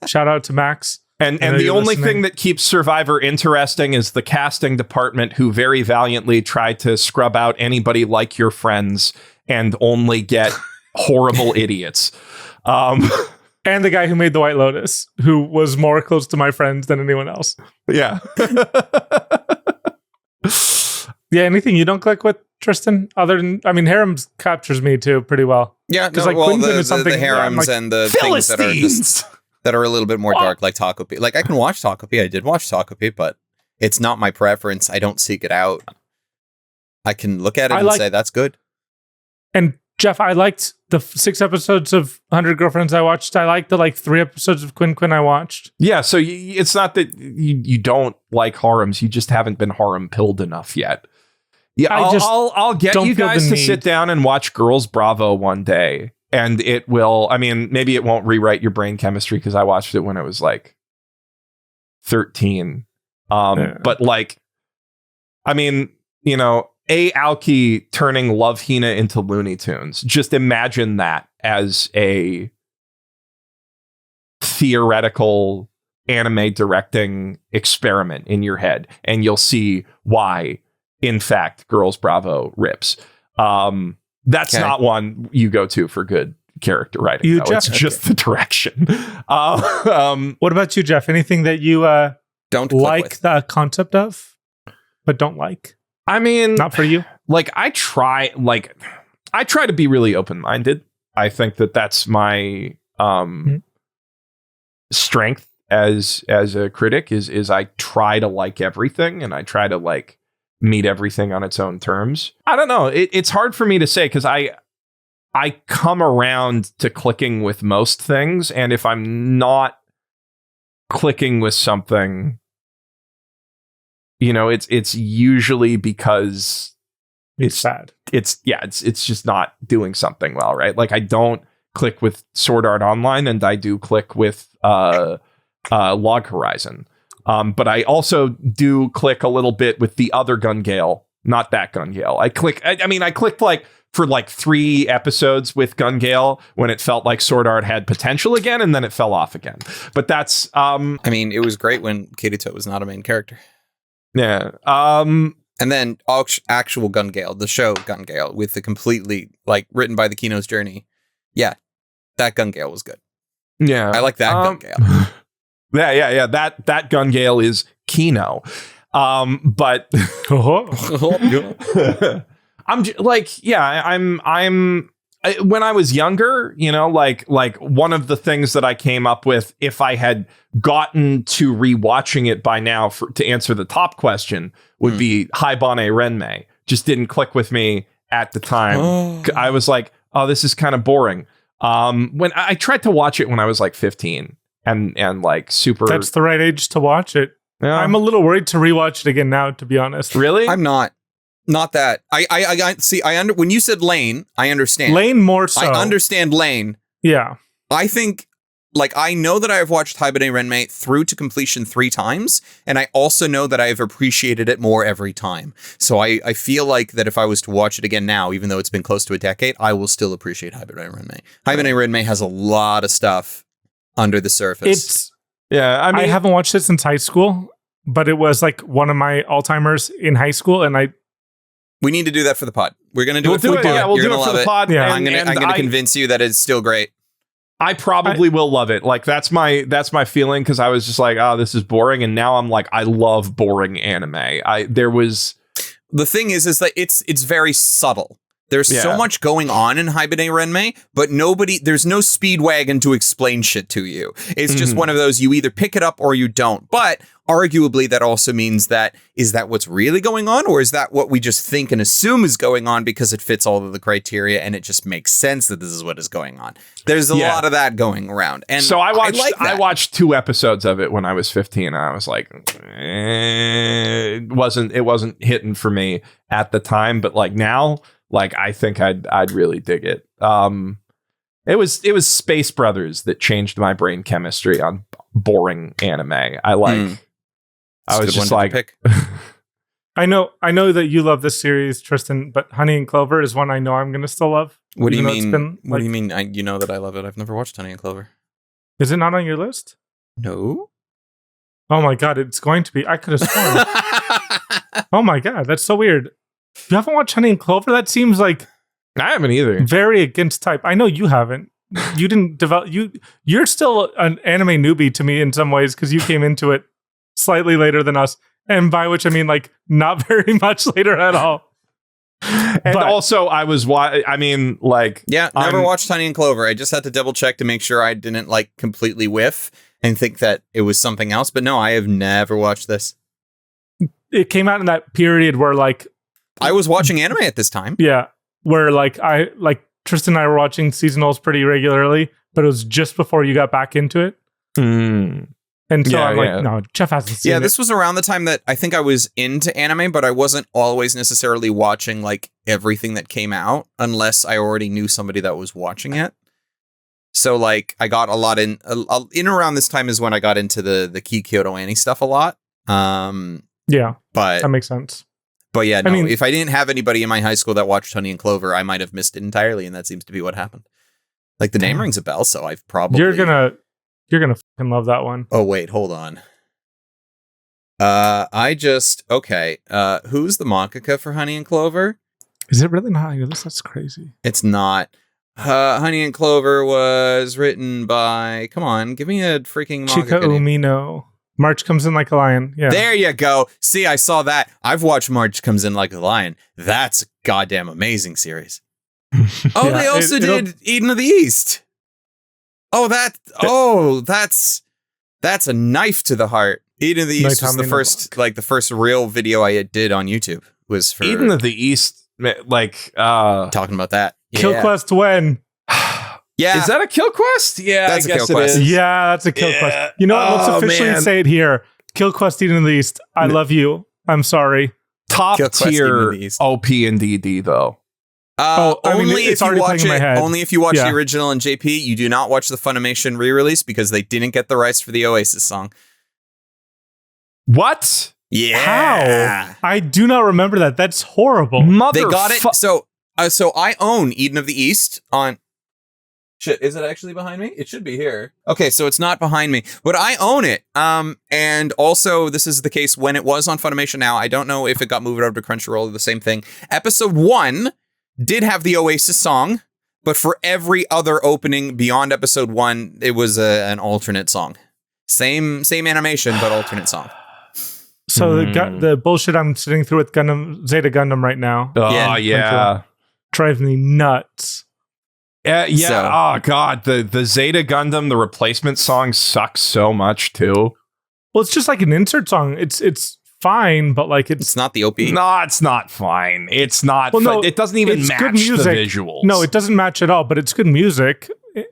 Shout out to Max. And the only thing that keeps Survivor interesting is the casting department, who very valiantly tried to scrub out anybody like your friends and only get horrible idiots. And the guy who made the White Lotus, who was more close to my friends than anyone else. Yeah. Yeah, anything you don't click with, Tristan? Other than, I mean, harems captures me too pretty well. Yeah, because like Quinton is something the harems like, and the things that are just that are a little bit more dark, like Takopi. Like I can watch Takopi. I did watch Takopi, but it's not my preference. I don't seek it out. I can look at it and say that's good. And Geoff, I liked the 6 episodes of 100 Girlfriends I watched. I liked the 3 episodes of Quinn I watched. Yeah, so it's not that you don't like harems. You just haven't been harem pilled enough yet. Yeah, I'll get you guys to sit down and watch Girls Bravo one day, and it will. I mean, maybe it won't rewrite your brain chemistry because I watched it when I was like 13. But like, I mean, you know, Aoki turning Love Hina into Looney Tunes. Just imagine that as a theoretical anime directing experiment in your head, and you'll see why, in fact, Girls Bravo rips. That's not one you go to for good character writing. It's just the direction. What about you, Geoff? Anything that you don't like the concept of, but don't like? I mean, not for you. Like I try to be really open-minded. I think that that's my strength as a critic is I try to like everything, and I try to like meet everything on its own terms. I don't know. It's hard for me to say because I come around to clicking with most things, and if I'm not clicking with something, you know, it's usually because it's bad. It's just not doing something well, right? Like I don't click with Sword Art Online, and I do click with Log Horizon. But I also do click a little bit with the other Gun Gale, not that Gun Gale. I clicked like for like 3 episodes with Gun Gale when it felt like Sword Art had potential again, and then it fell off again. But that's I mean, it was great when Kirito was not a main character. Yeah. And then actual Gun Gale, the show Gun Gale, with the completely like written by the Kino's Journey. Yeah, that Gun Gale was good. Yeah, I like that Gun Gale. Yeah. That Gun Gale is Kino. But I'm when I was younger, you know, like one of the things that I came up with, if I had gotten to rewatching it by now to answer the top question, would be Haibane Renmei. Just didn't click with me at the time. I was like, oh, this is kind of boring. When I tried to watch it when I was like 15 and like super. That's the right age to watch it. Yeah. I'm a little worried to rewatch it again now, to be honest. Really? I'm not. Not that. I see. When you said Lane, I understand. Lane more so. I understand Lane. Yeah. I think, like, I know that I have watched Haibane Renmei through to completion 3 times, and I also know that I have appreciated it more every time. So I feel like that if I was to watch it again now, even though it's been close to a decade, I will still appreciate Haibane Renmei. Haibane Renmei has a lot of stuff under the surface. I mean, I haven't watched it since high school, but it was like one of my all-timers in high school, and we need to do that for the pod. We're going to do it for the pod. Yeah, we'll do it for the pod. Yeah. I'm going to convince you that it's still great. I probably will love it. Like that's my feeling, because I was just like, oh, this is boring, and now I'm like, I love boring anime. The thing is that it's very subtle. There's so much going on in Haibane Renmei, but there's no speedwagon to explain shit to you. It's just one of those, you either pick it up or you don't. But arguably, that also means is that what's really going on, or is that what we just think and assume is going on because it fits all of the criteria and it just makes sense that this is what is going on? There's a lot of that going around. And so I watched 2 episodes of it when I was 15, and I was like, it wasn't hitting for me at the time, but like now, like I think I'd really dig it. It was Space Brothers that changed my brain chemistry on boring anime. I was just like, I know that you love this series, Tristan, but Honey and Clover is one I know I'm going to still love. What do you mean? What do you mean? You know that I love it. I've never watched Honey and Clover. Is it not on your list? No. Oh my God, it's going to be. I could have sworn. Oh my God, that's so weird. You haven't watched Honey and Clover? That seems like I haven't either. Very against type. I know you haven't. You didn't develop. You're still an anime newbie to me in some ways, because you came into it slightly later than us, and by which I mean like not very much later at all. And also, never watched Honey and Clover. I just had to double check to make sure I didn't like completely whiff and think that it was something else. But no, I have never watched this. It came out in that period where like I was watching anime at this time. Yeah, where like Tristan and I were watching seasonals pretty regularly, but it was just before you got back into it. And so I'm like, no, Geoff hasn't seen it. Yeah, this was around the time that I think I was into anime, but I wasn't always necessarily watching like everything that came out unless I already knew somebody that was watching it. So like I got a lot in around this time is when I got into the Key Kyoto Annie stuff a lot. Yeah, but that makes sense. But yeah, no, I mean, if I didn't have anybody in my high school that watched Honey and Clover, I might have missed it entirely, and that seems to be what happened. Like the name rings a bell, so I've probably You're gonna fucking love that one. Oh wait, hold on. Who's the mangaka for Honey and Clover? Is it really not? That's crazy. It's not. Honey and Clover was written by. Come on, give me a freaking Chika Umino. March Comes In Like a Lion. Yeah. There you go. See, I saw that. I've watched March Comes In Like a Lion. That's a goddamn amazing series. Oh, they also did Eden of the East. That's a knife to the heart. Eden of the East was the first real video I did on YouTube was for Eden of the East, like talking about that. Kill Quest when? Yeah. Is that a kill quest? Yeah, that's I guess a kill quest. Yeah, that's a kill quest. You know what? Let's officially say it here. Kill Quest Eden of the East. I love you. I'm sorry. Top tier OP and DD though. Only if you watch the original in JP, you do not watch the Funimation re-release because they didn't get the rights for the Oasis song. What? Yeah. How? I do not remember that. That's horrible. They got it. So I own Eden of the East on. Shit, is it actually behind me? It should be here. Okay, so it's not behind me, but I own it. And also this is the case when it was on Funimation now. I don't know if it got moved over to Crunchyroll or the same thing. Episode 1 did have the Oasis song, but for every other opening beyond episode 1, it was an alternate song. Same animation, but alternate song. So the bullshit I'm sitting through with Zeta Gundam right now. Oh, yeah. Drives me nuts. Oh god, the Zeta Gundam, the replacement song sucks so much too. Well, it's just like an insert song. It's fine, but like it's not the OP. No, it's not fine. It's not. Well, no, it doesn't even match the visuals. No, it doesn't match at all. But it's good music.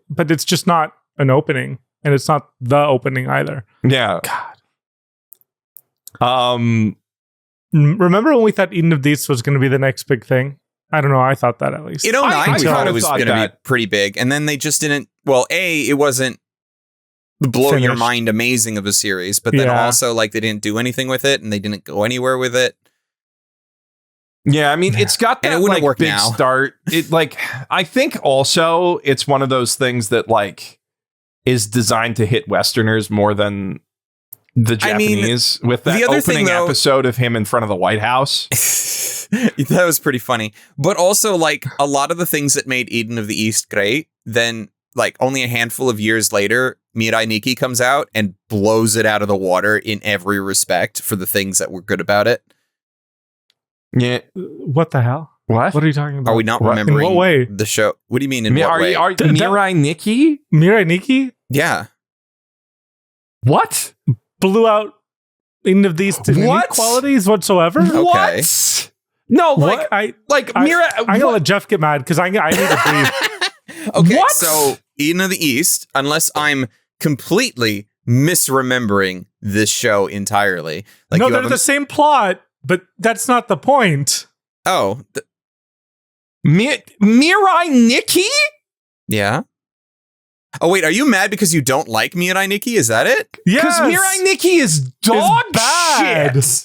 But it's just not an opening, and it's not the opening either. Yeah. God. Remember when we thought Eden of the East was going to be the next big thing? I don't know. I thought that at least. In 09, we thought it was going to be pretty big. And then they just didn't. Well, it wasn't blow your mind amazing of a series. But then also, like, they didn't do anything with it. And they didn't go anywhere with it. Yeah, I mean, it's got that like big now. Start. It like, I think also it's one of those things that like is designed to hit Westerners more than the Japanese with that opening episode of him in front of the White House. That was pretty funny. But also, like, a lot of the things that made Eden of the East great, then, like, only a handful of years later, Mirai Nikki comes out and blows it out of the water in every respect for the things that were good about it. Yeah. What the hell? What? What are you talking about? Are we not remembering in what way? The show? What do you mean in what way? Mirai Nikki? Mirai Nikki? Yeah. What? Blew out Eden of the East inequalities whatsoever? Okay. What? No, like, Mirai... I'm going to let Geoff get mad because I need to breathe. Okay, what? So Eden of the East, unless I'm completely misremembering this show entirely. Like, no, they're the same plot, but that's not the point. Oh. Mirai Nikki? Yeah. Oh, wait, are you mad because you don't like Mirai Nikki? Is that it? Yes. Because Mirai Nikki is dog shit.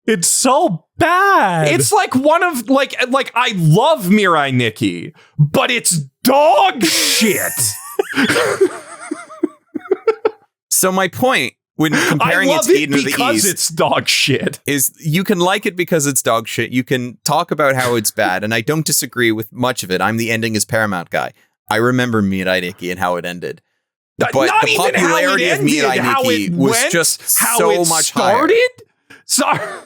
It's so bad. It's like one of like I love Mirai Nikki, but it's dog shit. So my point when comparing it to Eden of the East, because it's dog shit, is you can like it because it's dog shit. You can talk about how it's bad, and I don't disagree with much of it. I'm the ending is Paramount guy. I remember Mirai Nikki and how it ended. But the popularity of Mirai Nikki was just so much higher. Sorry.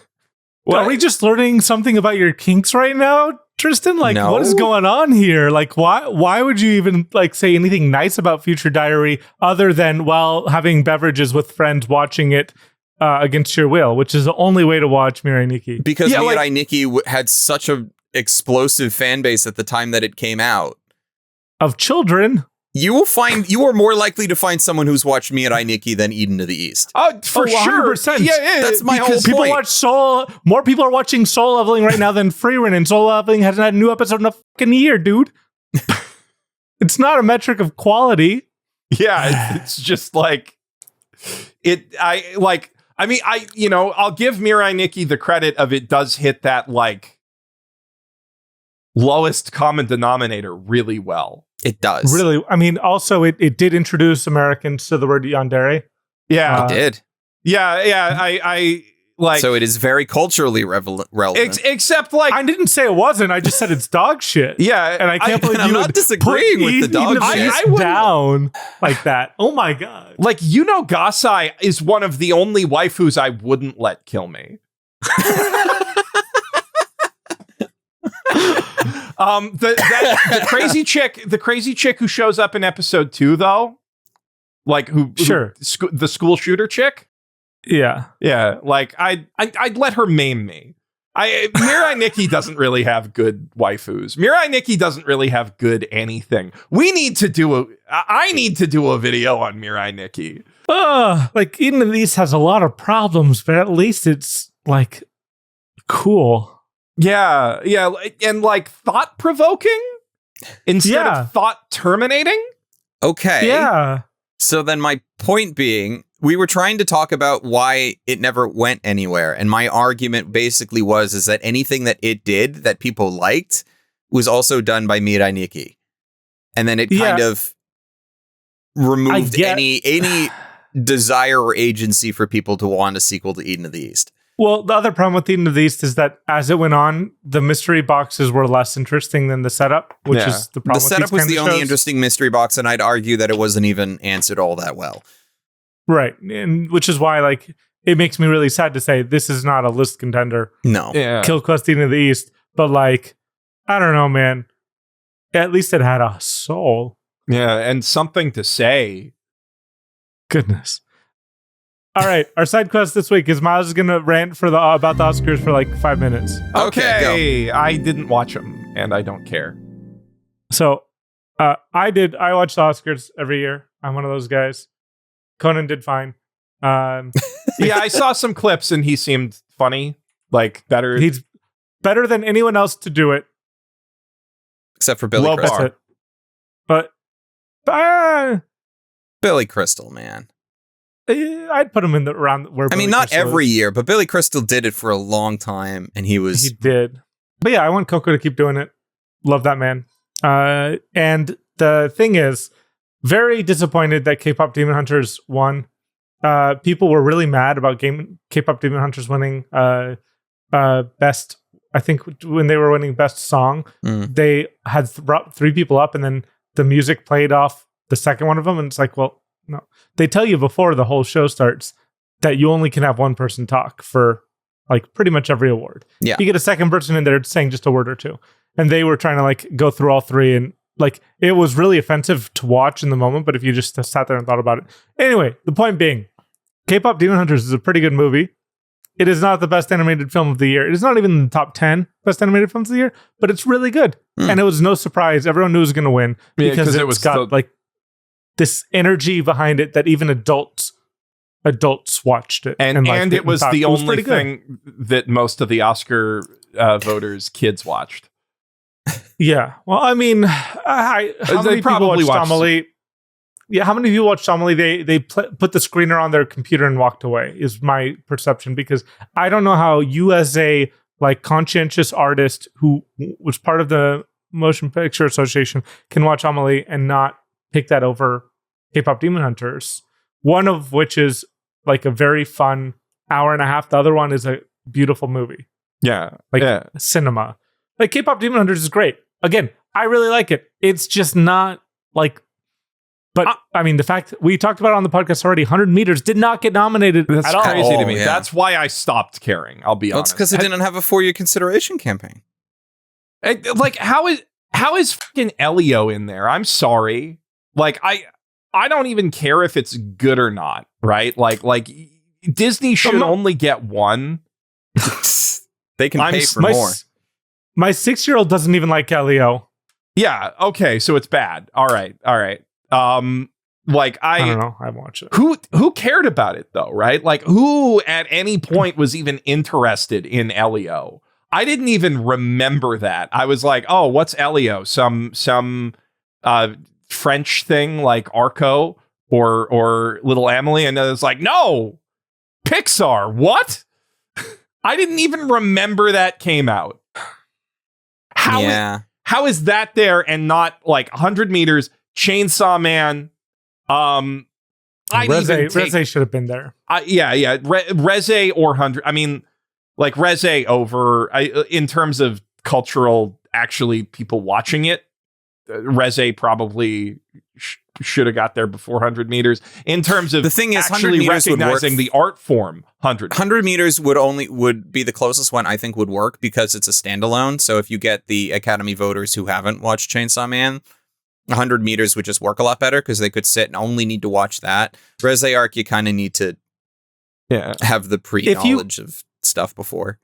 Are we just learning something about your kinks right now, Tristan? Like, No. What is going on here? Like, why would you even like say anything nice about Future Diary other than having beverages with friends watching it against your will, which is the only way to watch Mirai Nikki? Because Mirai Nikki had such a explosive fan base at the time that it came out. Of children. You are more likely to find someone who's watched Mirai Nikki than Eden to the East. Oh, for sure. 100%. Yeah, that's my whole People point. watch more people are watching Soul Leveling right now than Free Run, and Soul Leveling hasn't had a new episode in a fucking year, dude. It's not a metric of quality. Yeah, it's just like I'll give Mirai Nikki the credit of it does hit that like lowest common denominator really well. It does. Really, I mean, also it did introduce Americans to the word yandere. Yeah, it did. Yeah. I like. So it is very culturally relevant. Except like I didn't say it wasn't. I just said it's dog shit. Yeah, and I can't believe I'm you not would disagreeing put with the dog Eden shit. I down like that. Oh my god! Like Gasai is one of the only waifus I wouldn't let kill me. The crazy chick who shows up in episode 2 though, like the school shooter chick. Yeah, like I'd let her maim me. Mirai Nikki doesn't really have good waifus. Mirai Nikki doesn't really have good anything. I need to do a video on Mirai Nikki. Like Eden of the East has a lot of problems, but at least it's like cool. Yeah, and like thought-provoking instead of thought-terminating. Okay. Yeah. So then my point being, we were trying to talk about why it never went anywhere, and my argument basically is that anything that it did that people liked was also done by Mirai Nikki. And then it kind of removed any desire or agency for people to want a sequel to Eden of the East. Well, the other problem with Eden of the East is that as it went on, the mystery boxes were less interesting than the setup, which is the problem. The setup was the only interesting mystery box, and I'd argue that it wasn't even answered all that well. Right, and which is why, like, it makes me really sad to say this is not a list contender. No. Yeah. Kill Quest Eden of the East, but like, I don't know, man. At least it had a soul. Yeah, and something to say. Goodness. All right, our side quest this week is Miles is going to rant about the Oscars for like 5 minutes. Okay, I didn't watch them, and I don't care. So, I watch the Oscars every year. I'm one of those guys. Conan did fine. Yeah, I saw some clips, and he seemed funny, like better. He's better than anyone else to do it, except for Billy Crystal. But Billy Crystal, man. I'd put him in around where. Billy not Crystal every is. year, but Billy Crystal did it for a long time, and he did. But yeah, I want Coco to keep doing it. Love that man. And the thing is, very disappointed that K-pop Demon Hunters won. People were really mad about K-pop Demon Hunters winning best. I think when they were winning best song, they had brought 3 people up, and then the music played off the second one of them, and it's like, well. No, they tell you before the whole show starts that you only can have one person talk for like pretty much every award. Yeah. You get a second person in there saying just a word or two. And they were trying to like go through all 3, and like it was really offensive to watch in the moment, but if you just sat there and thought about it. Anyway, the point being, K-pop Demon Hunters is a pretty good movie. It is not the best animated film of the year. It is not even in the top 10 best animated films of the year, but it's really good. And it was no surprise. Everyone knew it was going to win because it was got like this energy behind it that even adults watched it. And it was the only thing that most of the Oscar voters' kids watched. Yeah. Well, I mean, how many people watched Amelie? Yeah, how many people watched Amelie? They put the screener on their computer and walked away, is my perception, because I don't know how you as a like conscientious artist who was part of the Motion Picture Association can watch Amelie and not pick that over K-pop Demon Hunters, one of which is like a very fun hour and a half. The other one is a beautiful movie. Yeah. Cinema. Like K-pop Demon Hunters is great. Again, I really like it. It's just not like, but I mean, the fact we talked about it on the podcast already, 100 meters did not get nominated at all. That's crazy to me. Yeah. That's why I stopped caring. I'll be honest. It's because it didn't have a 4-year consideration campaign. Like, how is fucking Elio in there? I'm sorry. Like, I don't even care if it's good or not, right? Like Disney should only get one. They can pay for more. My 6-year-old doesn't even like Elio. Yeah, okay, so it's bad. All right. Like I don't know. I watched it. Who cared about it though, right? Like who at any point was even interested in Elio? I didn't even remember that. I was like, oh, what's Elio? Some French thing like Arco or Little Emily, and it's like, no, Pixar. What? I didn't even remember that came out. How is that there and not like 100 meters, Chainsaw Man? Reze should have been there. Reze or 100. I mean, like Reze over in terms of cultural, actually people watching it. Reze probably should have got there before 100 meters. In terms of the thing is, actually recognizing the art form, 100 meters would be the closest one I think would work because it's a standalone. So if you get the Academy voters who haven't watched Chainsaw Man, 100 meters would just work a lot better because they could sit and only need to watch that. Reze Arc, you kind of need to have the pre-knowledge of stuff before.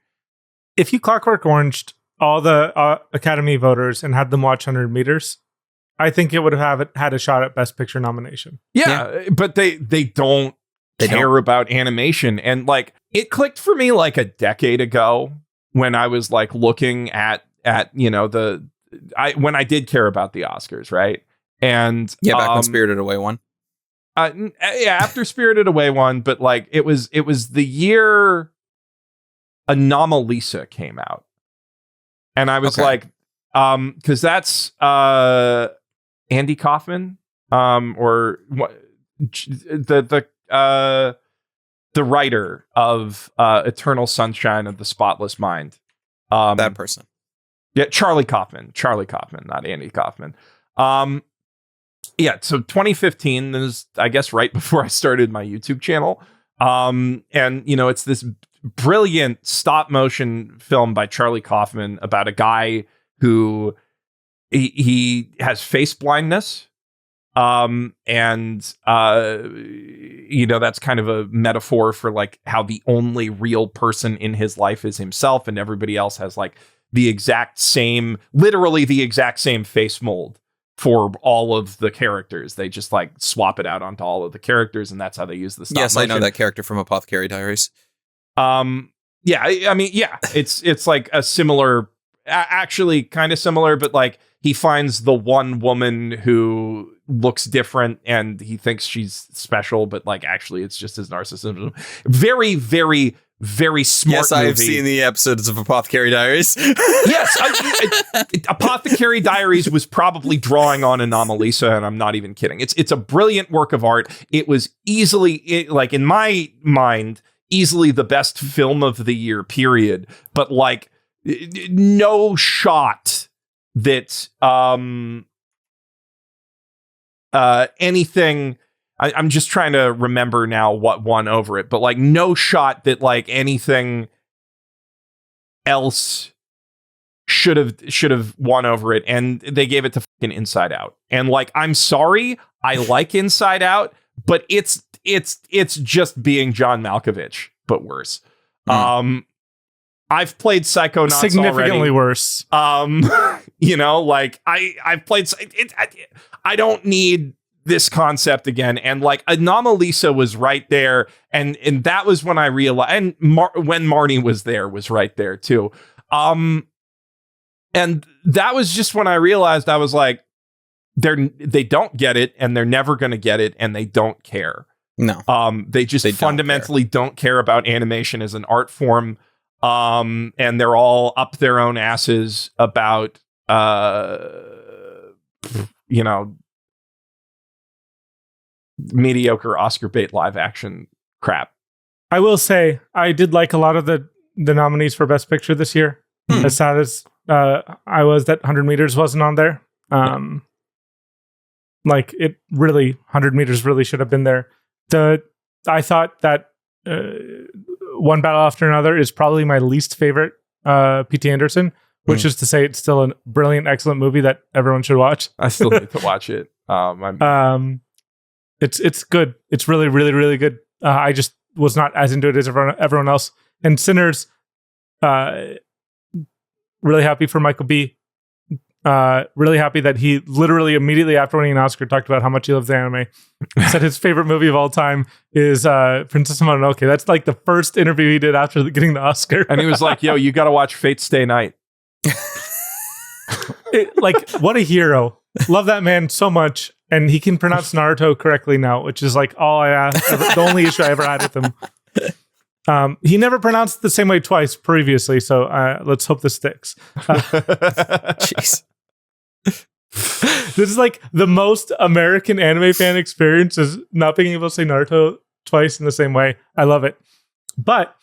If you Clockwork Oranged all the Academy voters and had them watch 100 meters, I think it would have had a shot at Best Picture nomination. Yeah. But they don't care about animation. And like, it clicked for me like a decade ago when I was like looking at you know, when I did care about the Oscars, right? And back when Spirited Away won. After Spirited Away won, but like it was the year Anomalisa came out, and I was like, because that's Andy Kaufman, or what the writer of Eternal Sunshine of the Spotless Mind, that person. Yeah, Charlie Kaufman, not Andy Kaufman. So 2015 is, I guess, right before I started my YouTube channel. And, you know, it's this brilliant stop motion film by Charlie Kaufman about a guy who he has face blindness. You know, that's kind of a metaphor for like how the only real person in his life is himself, and everybody else has like literally the exact same face mold for all of the characters. They just like swap it out onto all of the characters, and that's how they use the stop motion. I know that character from Apothecary Diaries. It's like a similar, actually kind of similar, but like he finds the one woman who looks different and he thinks she's special, but like actually it's just his narcissism. Very, very, very smart. Yes, I have seen the episodes of Apothecary Diaries. Yes, Apothecary Diaries was probably drawing on Anomalisa, and I'm not even kidding. It's a brilliant work of art. It was easily, like in my mind, easily the best film of the year, period. But like, no shot that anything. I'm just trying to remember now what won over it, but like no shot that like anything else should have won over it, and they gave it to fucking Inside Out. And like, I'm sorry, I like Inside Out, but it's just being John Malkovich, but worse. I've played Psychonauts significantly already. Worse. You know, like I've played it. I don't need this concept again. And like Anomalisa was right there, and that was when I realized, and when Marnie was there was right there too. And that was just when I realized, I was like, they don't get it, and they're never going to get it, and they don't care. No. They fundamentally don't care about animation as an art form. And they're all up their own asses about, you know, mediocre Oscar bait live action crap. I will say I did like a lot of the nominees for Best Picture this year. As sad as I was that 100 meters wasn't on there. Like it really, 100 meters really should have been there. I thought that One Battle After Another is probably my least favorite P.T. Anderson, which is to say it's still a brilliant, excellent movie that everyone should watch. I still need to watch it. It's good. It's really, really, really good. I just was not as into it as everyone else. And Sinners, really happy for Michael B. Really happy that he literally immediately after winning an Oscar talked about how much he loves anime. He said his favorite movie of all time is Princess Mononoke. That's like the first interview he did after getting the Oscar. And he was like, yo, you got to watch Fate Stay Night. Like, what a hero. Love that man so much. And he can pronounce Naruto correctly now, which is like all I asked. The only issue I ever had with him. He never pronounced it the same way twice previously, so let's hope this sticks. Jeez. This is like the most American anime fan experience, is not being able to say Naruto twice in the same way. I love it. But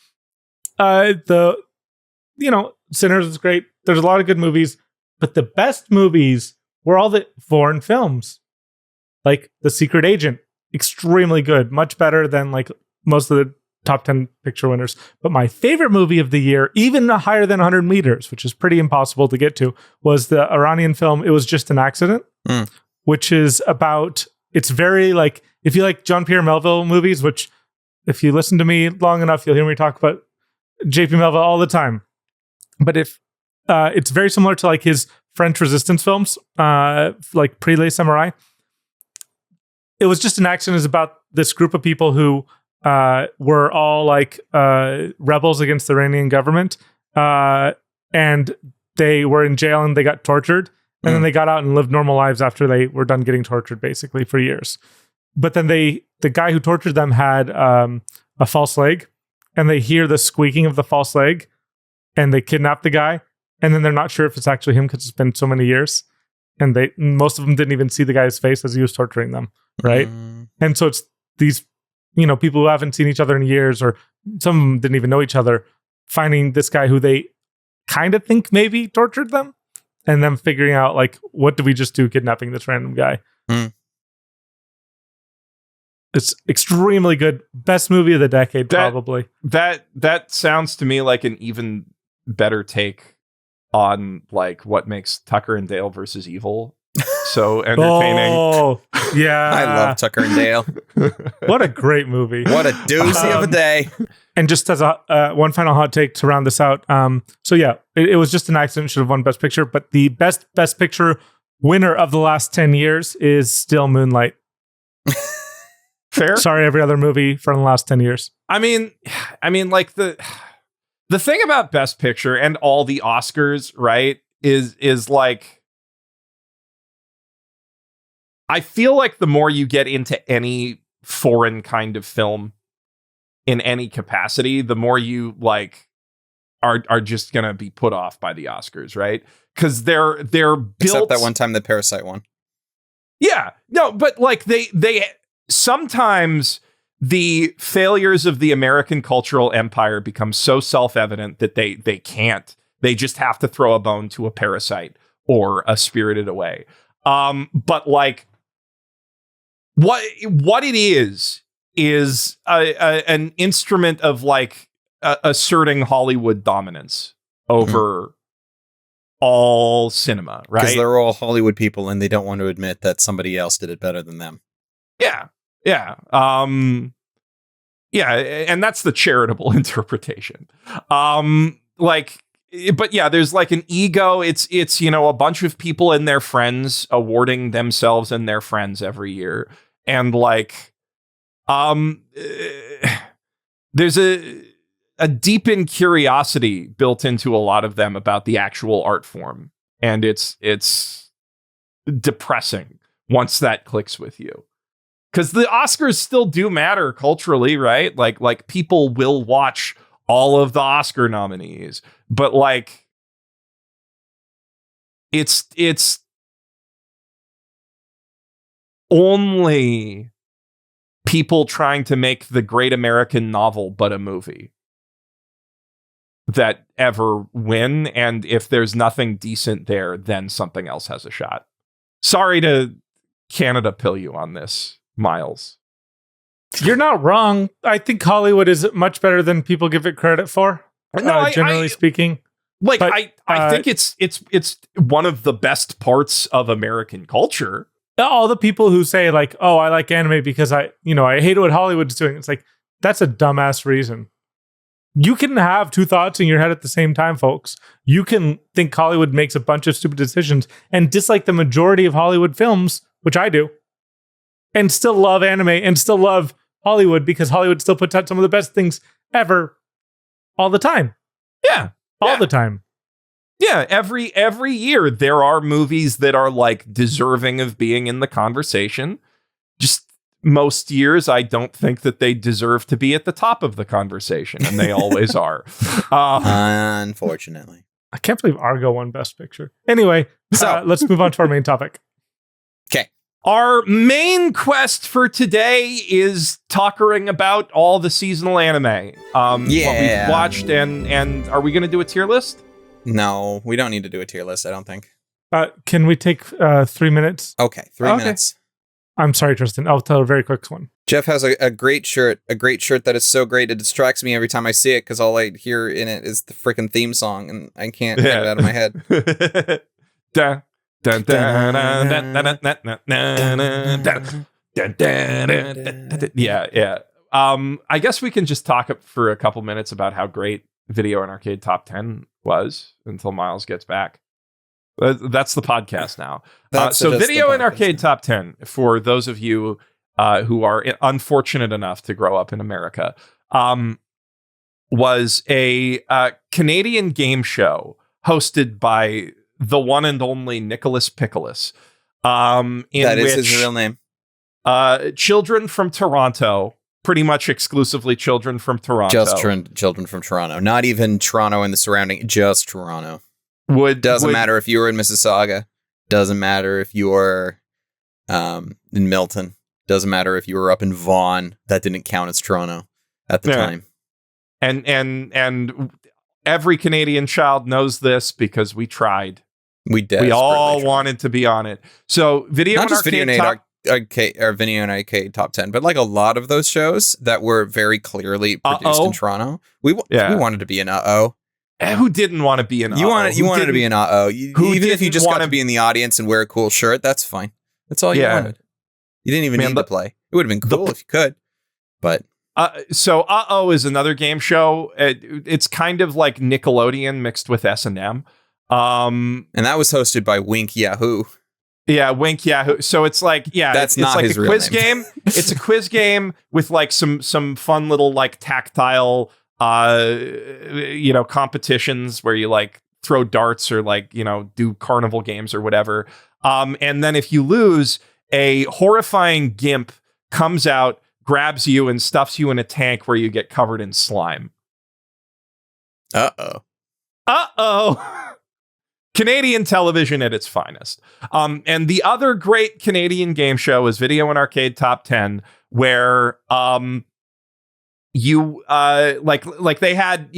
Sinners is great. There's a lot of good movies, but the best movies were all the foreign films. Like The Secret Agent, extremely good, much better than like most of the top 10 picture winners. But my favorite movie of the year, even higher than 100 meters, which is pretty impossible to get to, was the Iranian film It Was Just an Accident, which is about, it's very like, if you like John Pierre Melville movies, which if you listen to me long enough, you'll hear me talk about JP Melville all the time. But if it's very similar to like his French resistance films, like Prix Samurai. It Was Just an Accident is about this group of people who were all like rebels against the Iranian government, and they were in jail and they got tortured, and then they got out and lived normal lives after they were done getting tortured, basically for years. But then the guy who tortured them had a false leg, and they hear the squeaking of the false leg, and they kidnap the guy, and then they're not sure if it's actually him because it's been so many years, and most of them didn't even see the guy's face as he was torturing them, right? And so it's these people who haven't seen each other in years, or some of them didn't even know each other, finding this guy who they kind of think maybe tortured them, and then figuring out like, what did we just do kidnapping this random guy? It's extremely good. Best movie of the decade, probably. That sounds to me like an even better take on like what makes Tucker and Dale versus Evil so entertaining. Oh, yeah. I love Tucker and Dale. What a great movie. What a doozy of a day. And just as a one final hot take to round this out. So yeah, it was just an accident. Should have won Best Picture, but the best Picture winner of the last 10 years is still Moonlight. Fair. Sorry, every other movie from the last 10 years. I mean, like the thing about Best Picture and all the Oscars, right, is like, I feel like the more you get into any foreign kind of film in any capacity, the more you like are just gonna be put off by the Oscars, right? Because they're built. Except that one time the Parasite won. Yeah, no, but like they sometimes the failures of the American cultural empire become so self-evident that they can't. They just have to throw a bone to a Parasite or a Spirited Away. But like what it is an instrument of like asserting Hollywood dominance over all cinema, right? Because they're all Hollywood people and they don't want to admit that somebody else did it better than them. Yeah. Yeah. Yeah. And that's the charitable interpretation. But yeah, there's like an ego. It's, a bunch of people and their friends awarding themselves and their friends every year. And like, there's a deepened curiosity built into a lot of them about the actual art form. And it's depressing once that clicks with you. Because the Oscars still do matter culturally, right? Like people will watch all of the Oscar nominees, but like it's only people trying to make the great American novel but a movie that ever win. And if there's nothing decent there, then something else has a shot. Sorry to Canada pill you on this, Miles. You're not wrong. I think Hollywood is much better than people give it credit for. No, generally speaking. Like, but, I think it's one of the best parts of American culture. All the people who say like, "Oh, I like anime because I hate what Hollywood's doing." It's like, that's a dumbass reason. You can have two thoughts in your head at the same time, folks. You can think Hollywood makes a bunch of stupid decisions and dislike the majority of Hollywood films, which I do, and still love anime and still love Hollywood because Hollywood still puts out some of the best things ever all the time. Yeah. All the time. Yeah, every year there are movies that are like deserving of being in the conversation. Just most years, I don't think that they deserve to be at the top of the conversation, and they always are. Unfortunately. I can't believe Argo won Best Picture. Anyway, so let's move on to our main topic. Okay. Our main quest for today is talking about all the seasonal anime. What we've watched, and are we going to do a tier list? No, we don't need to do a tier list, I don't think. Can we take 3 minutes? Okay, 3 minutes. I'm sorry, Tristan. I'll tell a very quick one. Geoff has a great shirt that is so great it distracts me every time I see it because all I hear in it is the freaking theme song and I can't get it out of my head. Yeah. I guess we can just talk for a couple minutes about how great Video and Arcade Top 10 was until Miles gets back. That's the podcast now. So Video and Arcade Top 10, for those of you who are unfortunate enough to grow up in America, was a Canadian game show hosted by the one and only Nicholas Pickles. That is his real name. Children from Toronto, pretty much exclusively children from Toronto. Just children from Toronto. Not even Toronto and the surrounding, just Toronto. Doesn't matter if you were in Mississauga. Doesn't matter if you were in Milton. Doesn't matter if you were up in Vaughan. That didn't count as Toronto at the time. And every Canadian child knows this because we tried. We did. We all wanted to be on it. So Video and Arcade Top 10, but like a lot of those shows that were very clearly produced in Toronto, we wanted to be an Who didn't want to be an You wanted to be an even if you just got to be in the audience and wear a cool shirt, that's fine. That's all you wanted. You didn't even need to play. It would have been cool if you could, but. So is another game show. It's kind of like Nickelodeon mixed with S&M. And that was hosted by Wink Yahoo. Yeah, Wink Yahoo. So it's like, that's it's not like his a real quiz name. game. It's a quiz game with like some fun little like tactile competitions where you like throw darts or like, do carnival games or whatever. And then if you lose, a horrifying gimp comes out, grabs you and stuffs you in a tank where you get covered in slime. Uh-oh. Canadian television at its finest. And the other great Canadian game show is Video and Arcade Top 10, where you like they had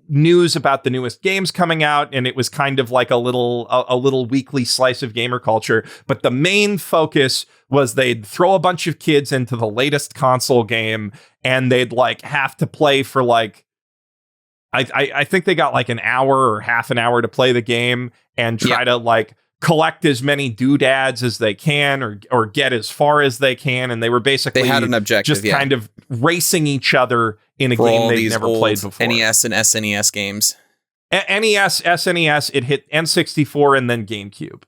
news about the newest games coming out, and it was kind of like a little weekly slice of gamer culture, but the main focus was they'd throw a bunch of kids into the latest console game and they'd like have to play for like I think they got like an hour or half an hour to play the game and try to like collect as many doodads as they can or get as far as they can. And they were basically had an objective, just kind of racing each other in a game they've never played before. NES and SNES games. NES, SNES, it hit N64 and then GameCube.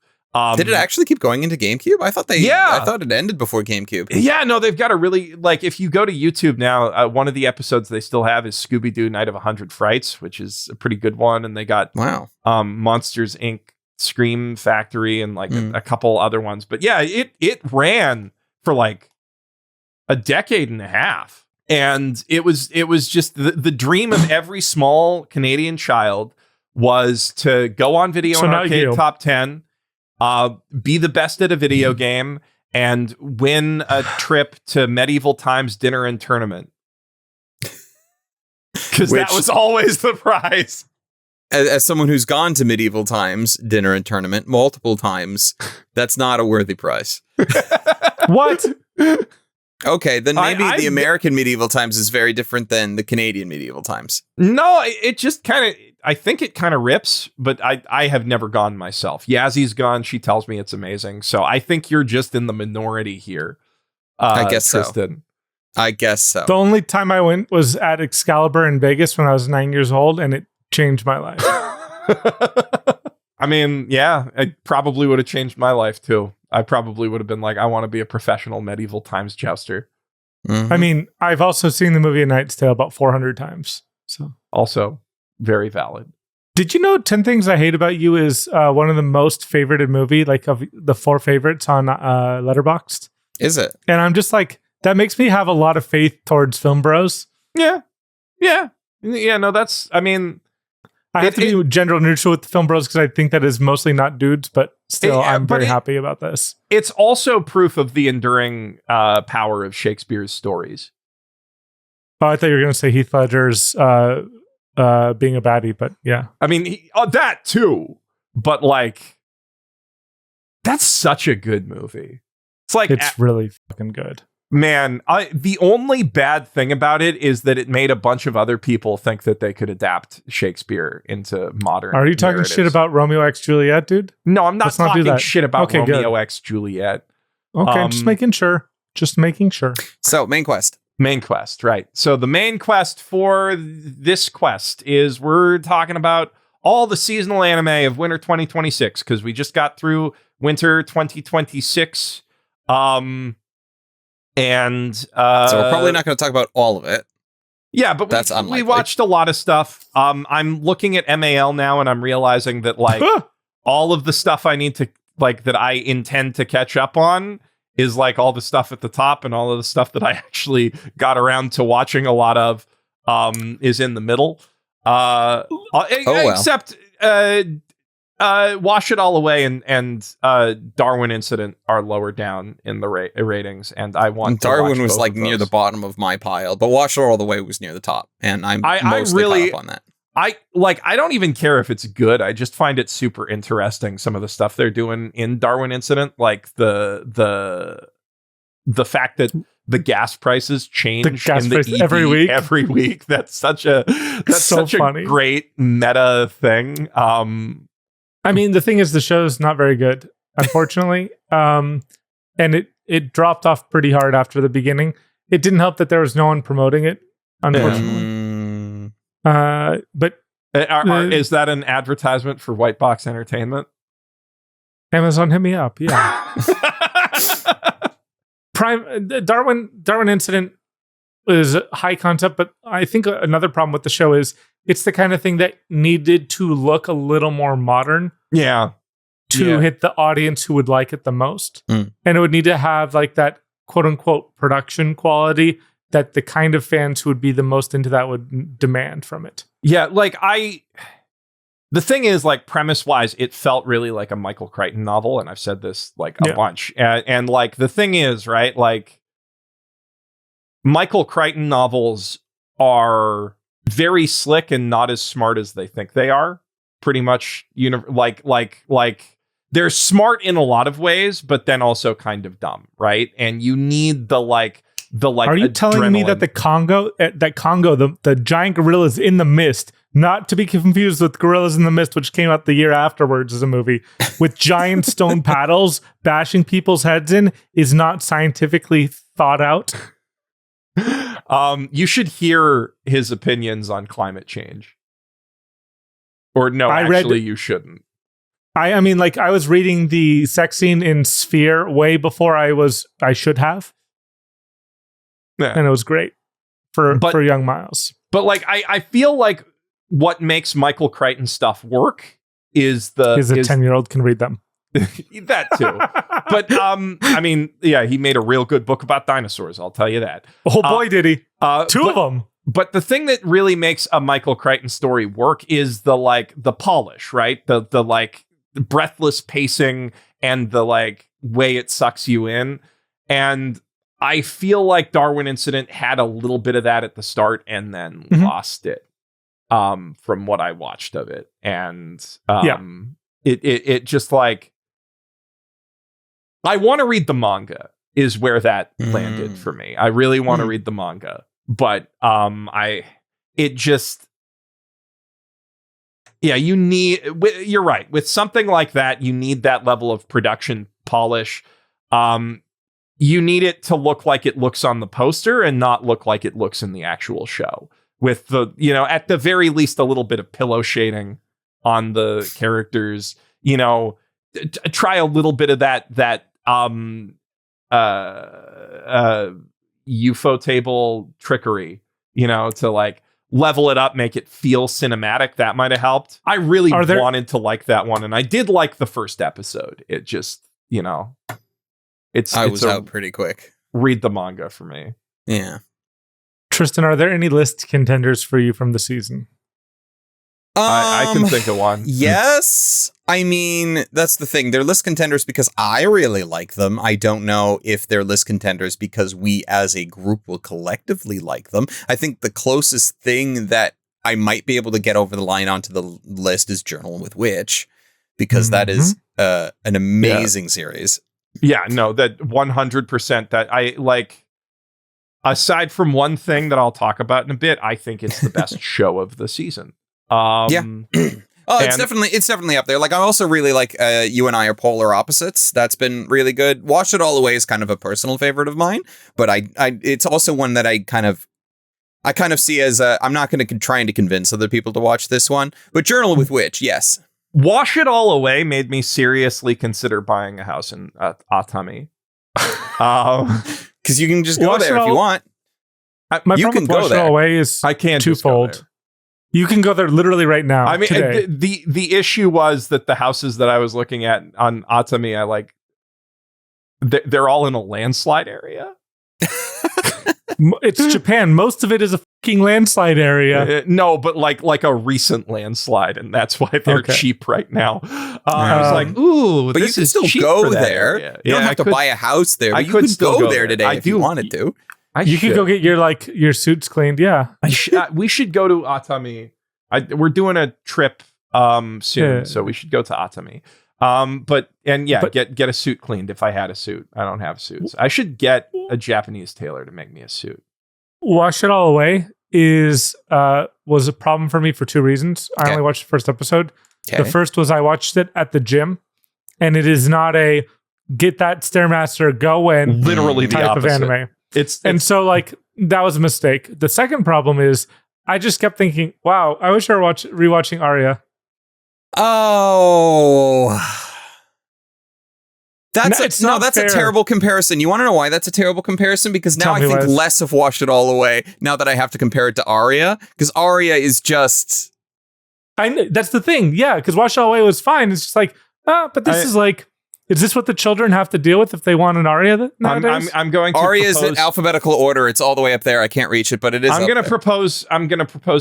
Did it actually keep going into GameCube? I thought it ended before GameCube. Yeah, no, they've got a really, like, if you go to YouTube now, one of the episodes they still have is Scooby-Doo Night of 100 Frights, which is a pretty good one. And they got Monsters, Inc., Scream Factory, and like a couple other ones. But yeah, it ran for like a decade and a half. And it was just the dream of every small Canadian child was to go on Video and Arcade Top 10, be the best at a video game, and win a trip to Medieval Times dinner and tournament. Because that was always the prize. As someone who's gone to Medieval Times dinner and tournament multiple times, that's not a worthy prize. What? Okay, then maybe the American Medieval Times is very different than the Canadian Medieval Times. No, it just kind of, I think it kind of rips, but I have never gone myself. Yazy's gone. She tells me it's amazing. So I think you're just in the minority here. I guess Tristan. I guess so. The only time I went was at Excalibur in Vegas when I was 9 years old, and it changed my life. I mean, yeah, it probably would have changed my life too. I probably would have been like, I want to be a professional medieval times jouster. Mhm. I mean, I've also seen the movie A Knight's Tale about 400 times. So Also very valid. did you know 10 Things I Hate About You is one of the most favorited movie, like of the 4 favorites on Letterboxd? Is it? And I'm just like, that makes me have a lot of faith towards film bros. Yeah. No, that's, I mean, I have to be gender neutral with the film bros because I think that is mostly not dudes, but still, I'm very happy about this. It's also proof of the enduring power of Shakespeare's stories. Oh, I thought you were going to say Heath Ledger's being a baddie, but yeah. I mean, that too. But like, that's such a good movie. It's like, it's really fucking good. Man, the only bad thing about it is that it made a bunch of other people think that they could adapt Shakespeare into modern. Are you talking narratives. shit about Romeo x Juliet, dude? No, I'm not Let's not do talking that. shit about Okay, Romeo good. x Juliet. Okay, just making sure. Just making sure. So, main quest. Main quest, right. So the main quest for this quest is we're talking about all the seasonal anime of winter 2026 because we just got through winter 2026. And So we're probably not going to talk about all of it. Yeah, but That's we unlikely. watched a lot of stuff. I'm looking at MAL now and I'm realizing that like all of the stuff I need to like that I intend to catch up on is like all the stuff at the top, and all of the stuff that I actually got around to watching a lot of is in the middle. Except Wash It All Away and Darwin Incident are lower down in the ratings, and I want Darwin to watch was both like of near the those. bottom of my pile, but Watch It All the Way was near the top, and I'm mostly really- caught up on that. I don't even care if it's good. I just find it super interesting, some of the stuff they're doing in Darwin Incident, like the fact that the gas prices change in the ED every week. That's such a funny. great meta thing. I mean, the thing is, the show's not very good, unfortunately. And it dropped off pretty hard after the beginning. It didn't help that there was no one promoting it, unfortunately. But is that an advertisement for White Box Entertainment? Amazon, hit me up. Yeah. Darwin Incident is high concept, but I think another problem with the show is it's the kind of thing that needed to look a little more modern. Yeah. To hit the audience who would like it the most. Mm. And it would need to have like that quote unquote production quality that the kind of fans who would be the most into that would demand from it. Yeah, like the thing is, like, premise wise, it felt really like a Michael Crichton novel, and I've said this like a bunch. And like the thing is, right, like Michael Crichton novels are very slick and not as smart as they think they are. Pretty much, like they're smart in a lot of ways, but then also kind of dumb, right? And you need the Are you telling me that the giant gorillas in the mist, not to be confused with Gorillas in the Mist, which came out the year afterwards as a movie, with giant stone paddles bashing people's heads in, is not scientifically thought out? You should hear his opinions on climate change. Or no, you shouldn't. I mean, like, I was reading the sex scene in Sphere way before I should have. Yeah. And it was great for young Miles. But like, I feel like what makes Michael Crichton stuff work is a 10-year-old can read them. That too. But I mean, yeah, he made a real good book about dinosaurs, I'll tell you that. Oh boy, did he. Two of them. But the thing that really makes a Michael Crichton story work is the polish, right? The like breathless pacing and the like way it sucks you in. And I feel like Darwin Incident had a little bit of that at the start and then lost it from what I watched of it. And it just like, I want to read the manga is where that landed for me. I really want to read the manga, but you're right. With something like that, you need that level of production polish. you need it to look like it looks on the poster and not look like it looks in the actual show. With the, at the very least, a little bit of pillow shading on the characters, try a little bit of that UFO table trickery, to like level it up, make it feel cinematic. That might have helped. I really wanted to like that one, and I did like the first episode. It just, I was out pretty quick. Read the manga for me. Yeah. Tristan, are there any list contenders for you from the season? I can think of one. Yes. I mean, that's the thing. They're list contenders because I really like them. I don't know if they're list contenders because we as a group will collectively like them. I think the closest thing that I might be able to get over the line onto the list is Journal with Witch, because that is an amazing series. Yeah, no, that 100% that I like. Aside from one thing that I'll talk about in a bit, I think it's the best show of the season. It's definitely up there. Like, I also really like You and I Are Polar Opposites. That's been really good. Wash It All Away is kind of a personal favorite of mine, but it's also one that I kind of see as I'm not going to trying to convince other people to watch this one, but Journal with Witch, yes. Wash It All Away made me seriously consider buying a house in Atami. Because you can just go there if you want. You can go there. Away is I can't twofold. You can go there literally right now. I mean, the issue was that the houses that I was looking at on Atami, they're all in a landslide area. It's Japan. Most of it is a fucking landslide area. No, but like a recent landslide, and that's why they're cheap right now. I was like, ooh, but this you can still go there. You don't have to buy a house there. You could go there today if you wanted to. You could go get your suits cleaned. Yeah, we should go to Atami. We're doing a trip soon, so we should go to Atami. Get a suit cleaned if I had a suit. I don't have suits. I should get a Japanese tailor to make me a suit. Wash It All Away was a problem for me for two reasons. I only watched the first episode. The first was I watched it at the gym, and it is not a get that Stairmaster going literally type of anime. So that was a mistake. The second problem is I just kept thinking, wow, I wish I were rewatching Arya. Oh, that's fair. A terrible comparison. You want to know why that's a terrible comparison? Because now I think less of Wash It All Away now that I have to compare it to Arya, because Arya is just. That's the thing, yeah. Because Wash It All Away was fine. It's just like, but this is like, is this what the children have to deal with if they want an Arya nowadays? I'm going to Arya is in alphabetical order. It's all the way up there. I can't reach it, but it is. I'm going to propose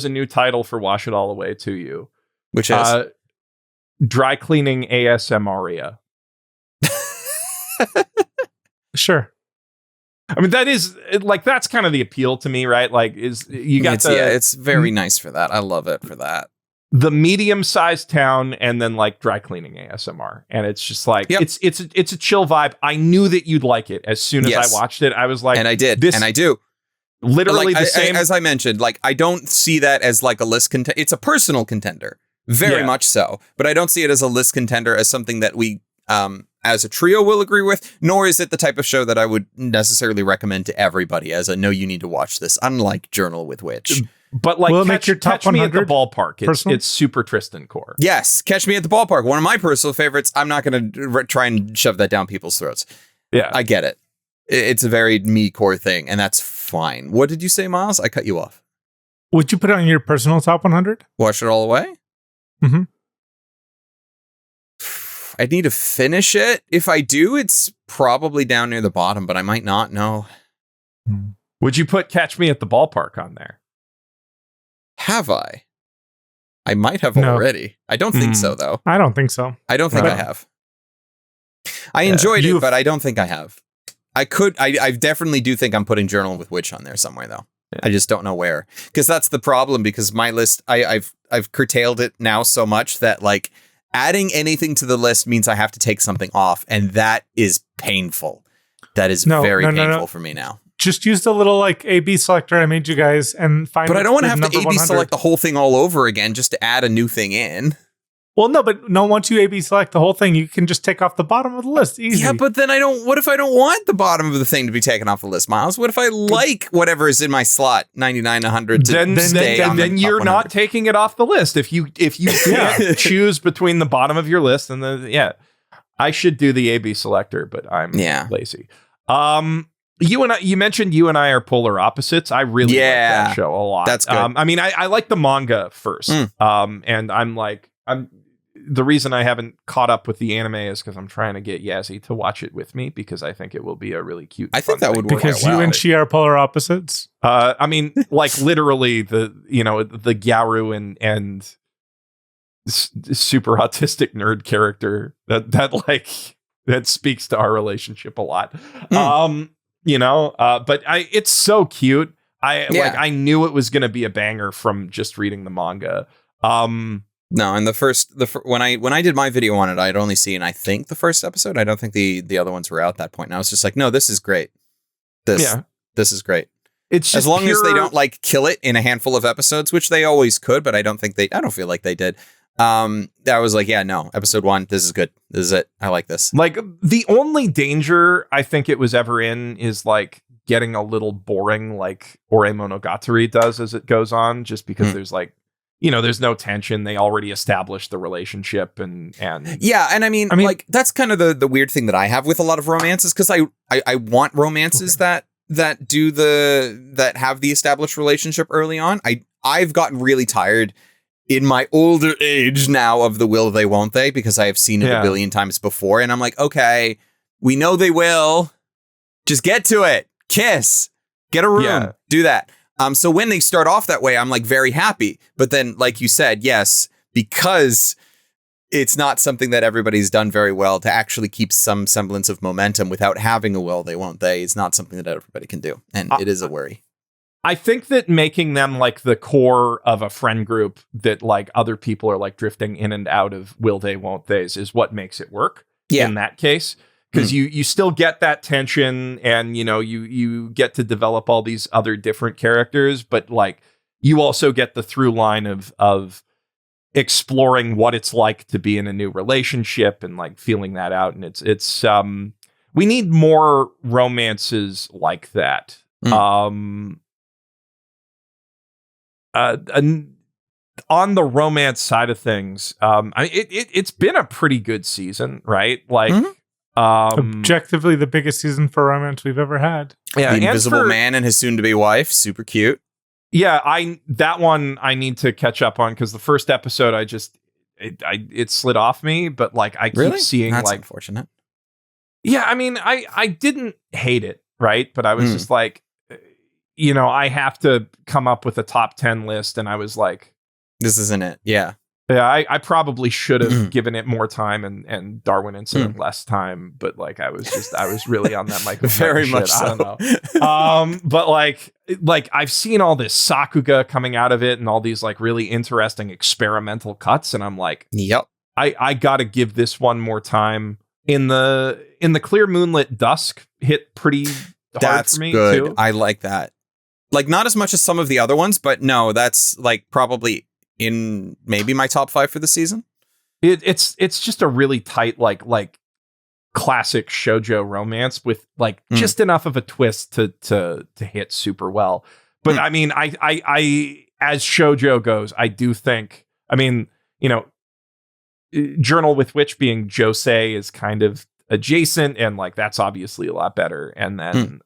a new title for Wash It All Away to you, which is. Dry cleaning ASMR. Sure. I mean, that is that's kind of the appeal to me, right? Like, it's very nice for that. I love it for that. The medium-sized town, and then dry cleaning ASMR, and it's just it's a chill vibe. I knew that you'd like it as soon as I watched it. I was like, and I did, and I do. Literally the same as I mentioned. I don't see that as a list contender. It's a personal contender. Very much so. But I don't see it as a list contender, as something that we, as a trio, will agree with, nor is it the type of show that I would necessarily recommend to everybody as a, no, you need to watch this, unlike Journal with Witch. But catch me at the ballpark. It's super Tristan core. Yes, Catch Me at the Ballpark. One of my personal favorites. I'm not going to try and shove that down people's throats. Yeah. I get it. It's a very me core thing, and that's fine. What did you say, Miles? I cut you off. Would you put it on your personal top 100? Wash It All Away? Mm-hmm. I'd need to finish it. If I do, it's probably down near the bottom, but I might not know. Would you put Catch Me at the Ballpark on there? Have I? I might have already. I don't think so, though. I don't think so. I don't think I have. I enjoyed it, but I don't think I have. I could. I definitely do think I'm putting Journal with Witch on there somewhere, though. Yeah. I just don't know where, because that's the problem. Because my list, I've curtailed it now so much that adding anything to the list means I have to take something off, and that is painful. That is very painful for me now. Just use the little A/B selector I made you guys and find. But I don't want to have to A/B select the whole thing all over again just to add a new thing in. Well, no, but no. Once you A/B select the whole thing, you can just take off the bottom of the list. Easy. Yeah, but then what if I don't want the bottom of the thing to be taken off the list, Miles? What if I like whatever is in my slot, 99, 100? Then you're not taking it off the list. If you can't choose between the bottom of your list and I should do the A/B selector, but I'm lazy. You mentioned you and I are polar opposites. I really like that show a lot. That's good. I mean, I like the manga first. And I'm the reason I haven't caught up with the anime is because I'm trying to get Yazy to watch it with me because I think it will be a really cute. I think that would work because you and she are polar opposites. I mean, like literally the Gyaru and super autistic nerd character that speaks to our relationship a lot. But it's so cute. I knew it was going to be a banger from just reading the manga. No, and when I did my video on it, I'd only seen, I think, the first episode. I don't think the other ones were out at that point. And I was just like, no, this is great. This is great. It's just as long as they don't kill it in a handful of episodes, which they always could, but I don't feel like they did. I was like, yeah, no, episode 1, this is good. This is it. I like this. Like the only danger I think it was ever in is like getting a little boring, like Ore Monogatari does as it goes on, just because there's there's no tension. They already established the relationship and yeah. And I mean, like that's kind of the weird thing that I have with a lot of romances. Cause I want romances that have the established relationship early on. I've gotten really tired in my older age now of the will they, won't they, because I have seen it a billion times before. And I'm like, okay, we know they will, just get to it. Kiss, get a room, do that. So when they start off that way, I'm like very happy. But then, like you said, yes, because it's not something that everybody's done very well to actually keep some semblance of momentum without having a will they, won't they, is not something that everybody can do. And it is a worry. I think that making them like the core of a friend group that like other people are like drifting in and out of will they, won't they's is what makes it work in that case. Because you still get that tension and, you get to develop all these other different characters, but like you also get the through line of exploring what it's like to be in a new relationship and like feeling that out. And it's we need more romances like that. On the romance side of things, it's been a pretty good season, right? Like, objectively the biggest season for romance we've ever had. Yeah, the Invisible Man and his soon-to-be wife, super cute. Yeah, that one I need to catch up on because the first episode it slid off me, but like I keep seeing That's like unfortunate. Yeah, I mean I didn't hate it, right? But I was just like, I have to come up with a top 10 list, and I was like, this isn't it. Yeah. Yeah, I probably should have given it more time and Darwin Incident less time, but like I was really on that Michael very shit. much so. I don't know. But like I've seen all this Sakuga coming out of it and all these like really interesting experimental cuts, and I'm like, yep, I gotta give this one more time. In the Clear Moonlit Dusk hit pretty hard for me. Good. Too. I like that. Like not as much as some of the other ones, but no, that's like probably in maybe my top 5 for the season. It's just a really tight like classic shoujo romance with like just enough of a twist to hit super well. But I mean, I as shoujo goes, I do think, I mean, Journal with Witch being josei is kind of adjacent, and like that's obviously a lot better. And then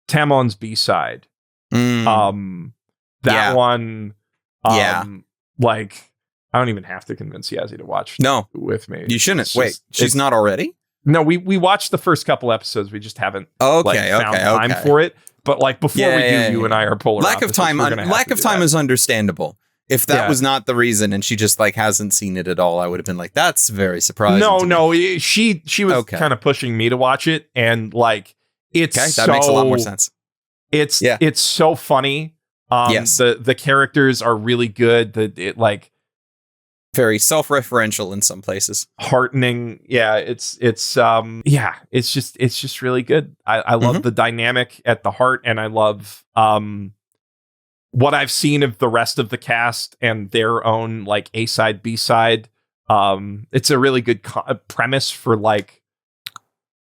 Tamon's B-side, that one. Like I don't even have to convince Yazy to watch with me. You shouldn't. Wait, she's not already? No, we watched the first couple episodes. We just haven't found time for it. But like before you and I are polar lack of time. Lack of time is understandable. If that was not the reason, and she just like hasn't seen it at all, I would have been like, that's very surprising. No, she was kind of pushing me to watch it, and like that makes a lot more sense. It's so funny. The characters are really good. It like very self-referential in some places. Heartening. Yeah, it's just really good. I love the dynamic at the heart, and I love what I've seen of the rest of the cast and their own like A-side, B-side It's a really good premise for like.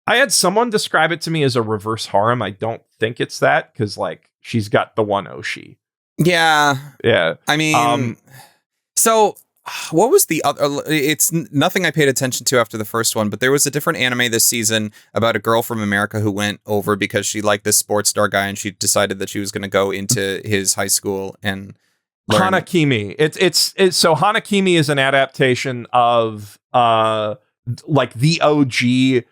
I had someone describe it to me as a reverse harem. I don't think it's that because like she's got the one Oshi. Yeah. I mean, so what was the other? It's nothing I paid attention to after the first one, but there was a different anime this season about a girl from America who went over because she liked this sports star guy and she decided that she was going to go into his high school and learn. Hanakimi. It's so Hanakimi is an adaptation of like the OG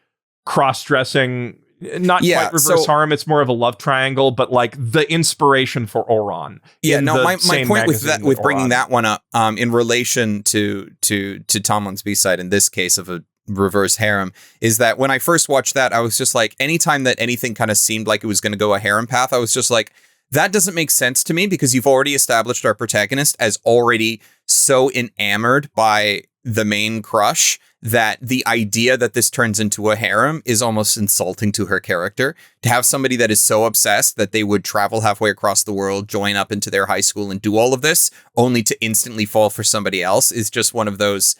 cross-dressing, not quite reverse harem. It's more of a love triangle, but like the inspiration for Oran. Yeah, no, my point with bringing that one up in relation to Tomlin's B-side in this case of a reverse harem is that when I first watched that, I was just like, anytime that anything kind of seemed like it was going to go a harem path, I was just like, that doesn't make sense to me because you've already established our protagonist as already so enamored by the main crush that the idea that this turns into a harem is almost insulting to her character. To have somebody that is so obsessed that they would travel halfway across the world, join up into their high school and do all of this only to instantly fall for somebody else is just one of those.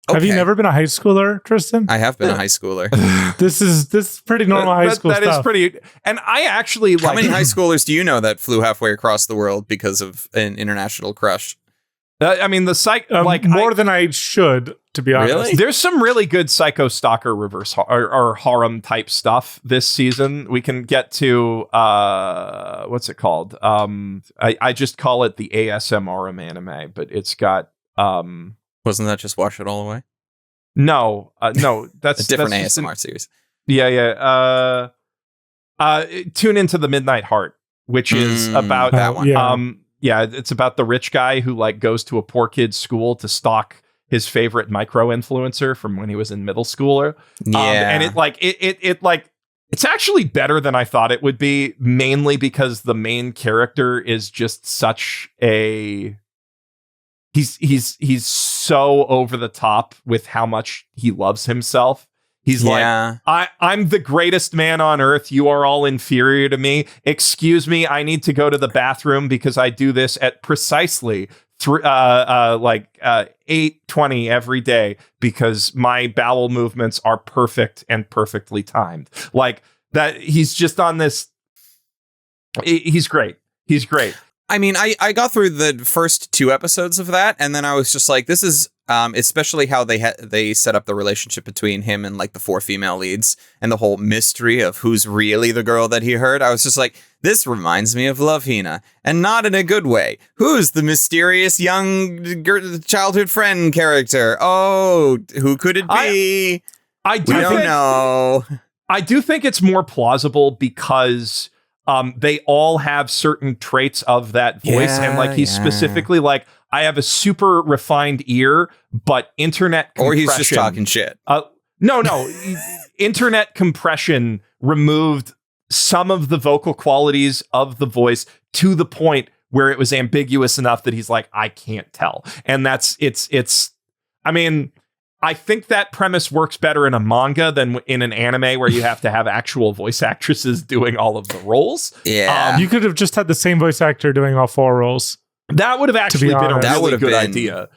Okay. Have you never been a high schooler, Tristan? I have been a high schooler. This is pretty normal high school stuff. That is pretty. And I actually How many high schoolers do you know that flew halfway across the world because of an international crush? I mean, the more than I should, to be honest. Really? There's some really good Psycho Stalker reverse or harem type stuff this season. We can get to what's it called? I just call it the ASMR anime, but it's got Wasn't that just Wash It All Away? No, that's a different that's ASMR series. Yeah. Tune into the Midnight Heart, which is about that one. Yeah, it's about the rich guy who like goes to a poor kid's school to stalk his favorite micro influencer from when he was in middle school. And it's actually better than I thought it would be, mainly because the main character is just such a he's so over the top with how much he loves himself. He's like, I'm the greatest man on earth. You are all inferior to me. Excuse me, I need to go to the bathroom because I do this at precisely 8:20 every day because my bowel movements are perfect and perfectly timed. Like that, he's just on this. He's great. He's great. I mean, I got through the first 2 episodes of that, and then I was just like, this is especially how they set up the relationship between him and like the 4 female leads and the whole mystery of who's really the girl that he heard. I was just like, this reminds me of Love Hina, and not in a good way. Who's the mysterious young childhood friend character? Oh, who could it be? We don't know. I do think it's more plausible because they all have certain traits of that voice. And like, he's specifically like, I have a super refined ear, but internet compression. Or he's just talking shit. No. Internet compression removed some of the vocal qualities of the voice to the point where it was ambiguous enough that he's like, I can't tell. And I mean, I think that premise works better in a manga than in an anime where you have to have actual voice actresses doing all of the roles. Yeah. You could have just had the same voice actor doing all 4 roles. That would have actually been a really good idea.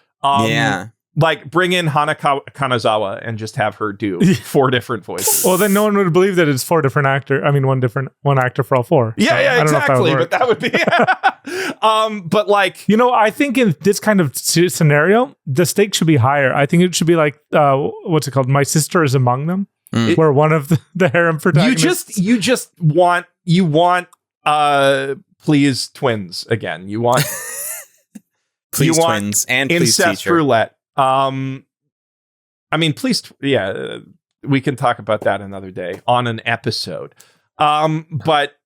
Like bring in Hanaka Kanazawa and just have her do 4 different voices. Well, then no one would believe that it's 4 different actors. I mean, one actor for all 4. Yeah, exactly. But that would be, but like, I think in this kind of scenario, the stakes should be higher. I think it should be like, what's it called? My Sister is Among Them, where one of the harem protagonists. You just want, please twins again. You want, please twins and please teacher. Roulette. I mean, please, we can talk about that another day on an episode. But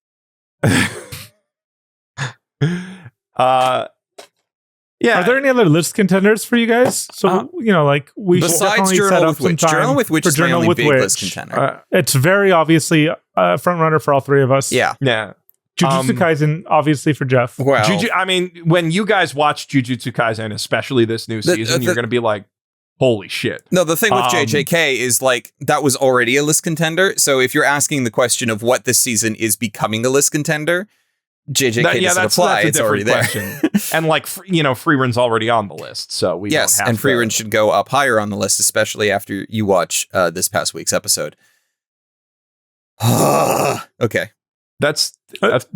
are there any other list contenders for you guys? So we besides should Journal with Witch. Journal with Witch is my only big list contender. It's very obviously a front runner for all 3 of us. Yeah. Jujutsu Kaisen, obviously, for Geoff. Well, I mean, when you guys watch Jujutsu Kaisen, especially this new season, you're going to be like, holy shit. No, the thing with JJK is like, that was already a list contender. So if you're asking the question of what this season is becoming a list contender, JJK doesn't apply. It's already there. And like, Free Run's already on the list, so we don't have and Free Run should go up higher on the list, especially after you watch this past week's episode. Okay. That's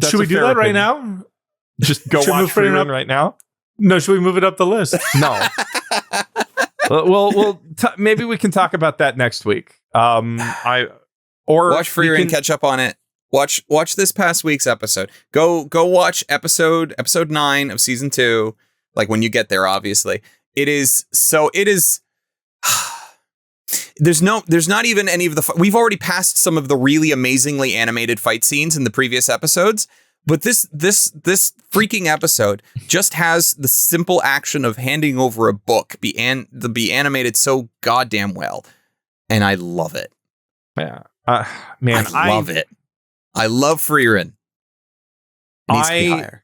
should we do that right now? Just go watch Free Run right now? No, should we move it up the list? No. Maybe we can talk about that next week. Watch Free Run, catch up on it. Watch this past week's episode. Go watch episode 9 of season 2. Like when you get there, obviously. There's not even any of the we've already passed some of the really amazingly animated fight scenes in the previous episodes, but this freaking episode just has the simple action of handing over a book be animated so goddamn well, and I love it. Yeah, man, I love it. I love Free Run. I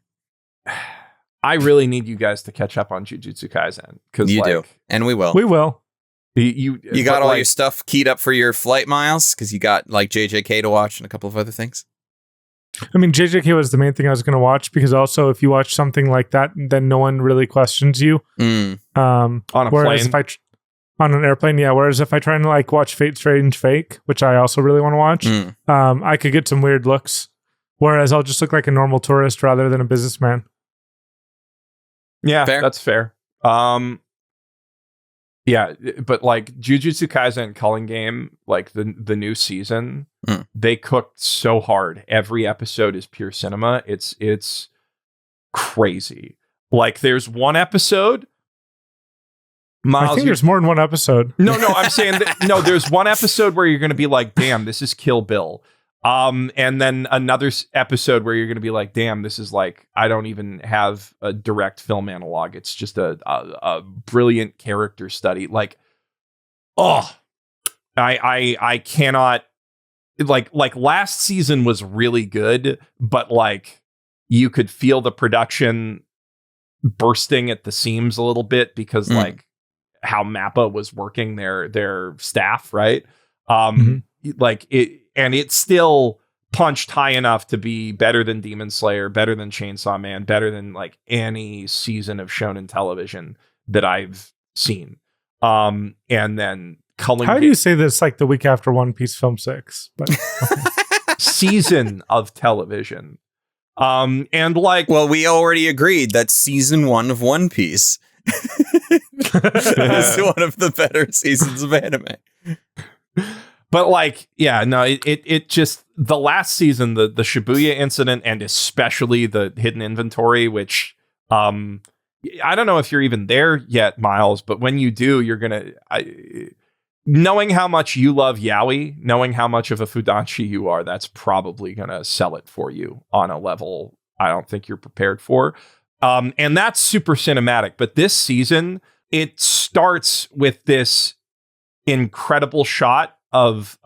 really need you guys to catch up on Jujutsu Kaisen, because you do, and we will. We will. You got all your stuff keyed up for your flight, Miles, because you got like JJK to watch and a couple of other things. I mean, JJK was the main thing I was going to watch, because also if you watch something like that, then no one really questions you. On a plane. On an airplane, yeah. Whereas if I try and like watch Fate Strange Fake, which I also really want to watch, I could get some weird looks. Whereas I'll just look like a normal tourist rather than a businessman. Yeah, that's fair. Yeah, but like Jujutsu Kaisen Culling Game, like the new season, they cooked so hard. Every episode is pure cinema. It's crazy. Like there's one episode. Miles, I think there's more than one episode. No, I'm saying there's one episode where you're going to be like, damn, this is Kill Bill. And then another episode where you're going to be like, damn, this is like, I don't even have a direct film analog. It's just a brilliant character study. Like, I cannot, like last season was really good, but like you could feel the production bursting at the seams a little bit because like how Mappa was working their staff, right? Like it, and it still punched high enough to be better than Demon Slayer, better than Chainsaw Man, better than like any season of shonen television that I've seen. And then Culling. How do you say this like the week after One Piece Film 6? But okay. Season of television. And like, well, we already agreed that season 1 of One Piece is one of the better seasons of anime. But like, yeah, no, it just, the last season, the Shibuya incident, and especially the hidden inventory, which I don't know if you're even there yet, Miles, but when you do, you're gonna, knowing how much you love yaoi, knowing how much of a Fudanshi you are, that's probably gonna sell it for you on a level I don't think you're prepared for. And that's super cinematic. But this season, it starts with this incredible shot of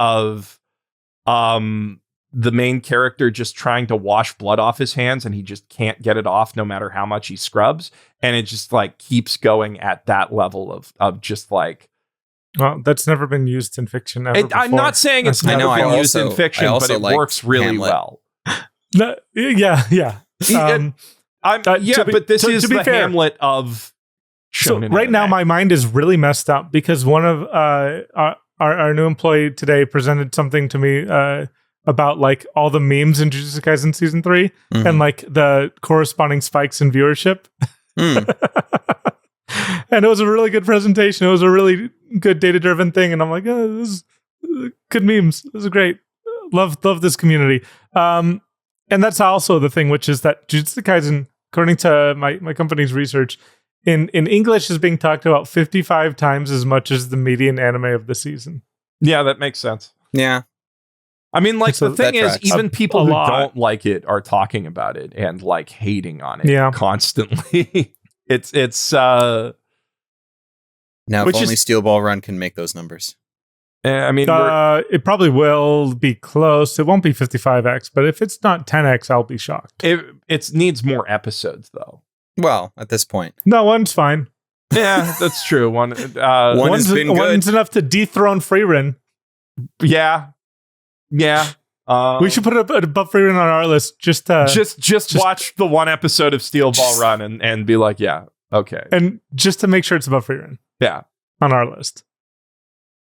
the main character just trying to wash blood off his hands, and he just can't get it off no matter how much he scrubs, and it just like keeps going at that level of just like, well, that's never been used in fiction ever before. I'm not saying it's never been used in fiction, but it works really Hamlet. well. No, yeah. But this is the fair, Hamlet of shonen. So right now, my mind is really messed up because one of our new employee today presented something to me about like all the memes in Jujutsu Kaisen season 3 and like the corresponding spikes in viewership. And it was a really good presentation. It was a really good data-driven thing, and I'm like, oh, this is good memes. This is great. Love this community. And that's also the thing, which is that Jujutsu Kaisen, according to my company's research, in English is being talked about 55 times as much as the median anime of the season. Yeah, that makes sense. Yeah. I mean, like, so the thing is, even people who don't like it are talking about it and like hating on it constantly. It's now, if only Steel Ball Run can make those numbers. I mean, it probably will be close. It won't be 55x, but if it's not 10x, I'll be shocked. It needs more episodes, though. Well, at this point, no, one's fine. Yeah, that's true. One's been good. One's enough to dethrone Free Run. Yeah. We should put it above rerun on our list. Just watch the one episode of Steel Ball Run and be like, yeah, okay. And just to make sure it's above rerun. Yeah. On our list.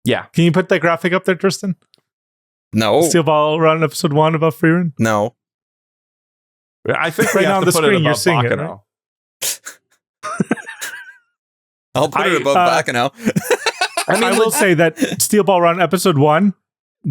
Yeah. Can you put that graphic up there, Tristan? No. Steel Ball Run episode 1 above rerun? No. I think right now on the screen you're seeing it, right? I'll put it above Bacano. I will say that Steel Ball Run episode 1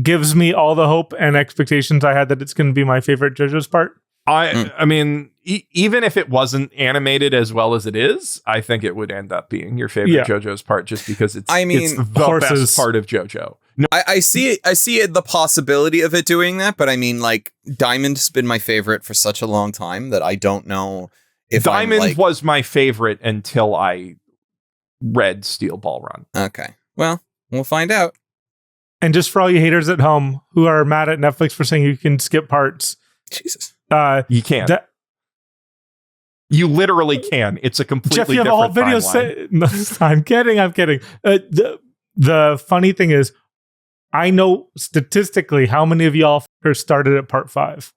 gives me all the hope and expectations I had that it's going to be my favorite JoJo's part. I mean, even if it wasn't animated as well as it is, I think it would end up being your favorite JoJo's part just because it's the best part of JoJo. No. I see it. I see the possibility of it doing that, but I mean, like, Diamond's been my favorite for such a long time that I don't know if Diamond was my favorite until I read Steel Ball Run. Okay, well, we'll find out. And just for all you haters at home who are mad at Netflix for saying you can skip parts, Jesus, you can. You literally can. It's a completely Jeff, you have different a whole video no, I'm kidding. The funny thing is, I know statistically how many of y'all started at part 5.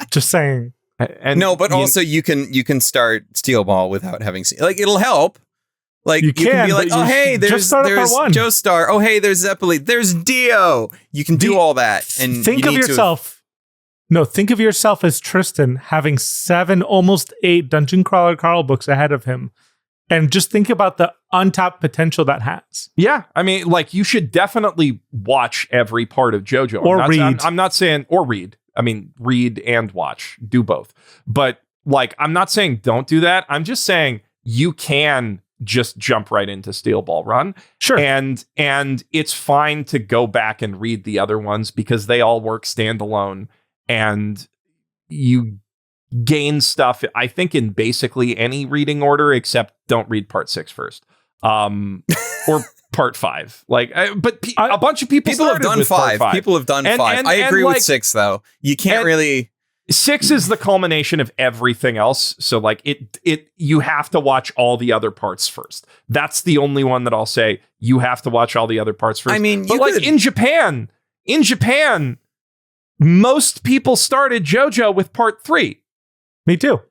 Just saying. And no, but also you can start Steel Ball without having seen. Like, it'll help. Like, you can be like, oh hey, there's Joestar. Oh hey, there's Zeppeli. There's Dio. You can do all that. And think of yourself. Think of yourself as Tristan having 7, almost 8 Dungeon Crawler Carl books ahead of him. And just think about the untapped potential that has. Yeah. I mean, like, you should definitely watch every part of JoJo. Or read. I'm not saying, or read. I mean, read and watch. Do both. But, like, I'm not saying don't do that. I'm just saying you can just jump right into Steel Ball Run. Sure. And it's fine to go back and read the other ones because they all work standalone. And you gain stuff, I think, in basically any reading order, except don't read part 6 first. Or part 5. Like, but a bunch of people have done 5. People have done 5. I agree with 6, though. You can't really... 6 is the culmination of everything else. So, like, you have to watch all the other parts first. That's the only one that I'll say you have to watch all the other parts first. I mean, but like in Japan, most people started JoJo with part 3. Me too.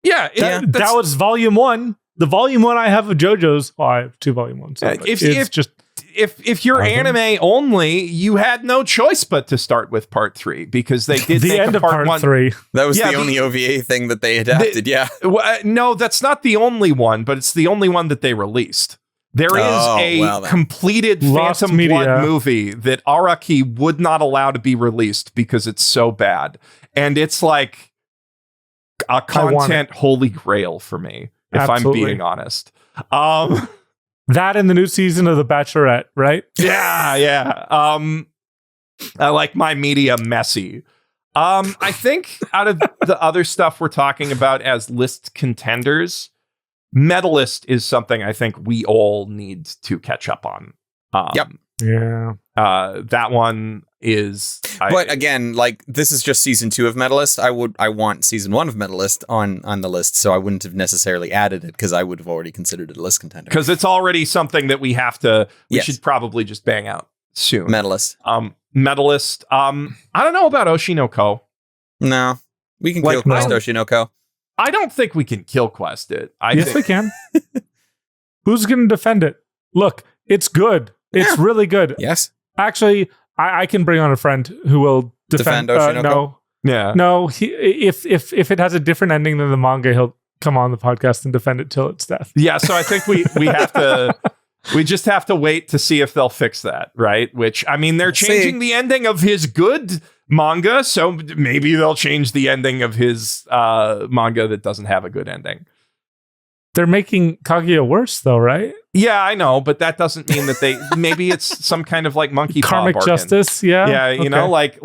Yeah. That was volume 1. The volume 1 I have of JoJo's. Well, I have 2 volume 1s. So if you're anime only, you had no choice but to start with part 3 because they did the end of part 3. That was the only OVA thing that they adapted. No, that's not the only one, but it's the only one that they released. There is a completed Phantom Blood movie that Araki would not allow to be released because it's so bad. And it's like a content holy grail for me, if I'm being honest. That and the new season of The Bachelorette, right? Yeah. I like my media messy. I think out of the other stuff we're talking about as list contenders, Medalist is something I think we all need to catch up on. Yep. Yeah. That one is... But again, like, this is just season 2 of Medalist. I want season 1 of Medalist on the list, so I wouldn't have necessarily added it because I would have already considered it a list contender. Because it's already something that we should probably just bang out soon. Medalist. Medalist. I don't know about Oshinoko. No. We can kill Quest Oshinoko. I don't think we can kill Quest it. Yes, we can. Who's going to defend it? Look, it's good. It's really good. Yes. Actually, I can bring on a friend who will defend Oshinoko. No. Yeah. No, if it has a different ending than the manga, he'll come on the podcast and defend it till its death. Yeah, so I think we have to... We just have to wait to see if they'll fix that, right? Which, I mean, they're changing the ending of his good manga, so maybe they'll change the ending of his manga that doesn't have a good ending. They're making Kaguya worse, though, right? Yeah, I know, but that doesn't mean that they... Maybe it's some kind of like monkey paw karmic bargain. Justice, yeah? Yeah, you know, like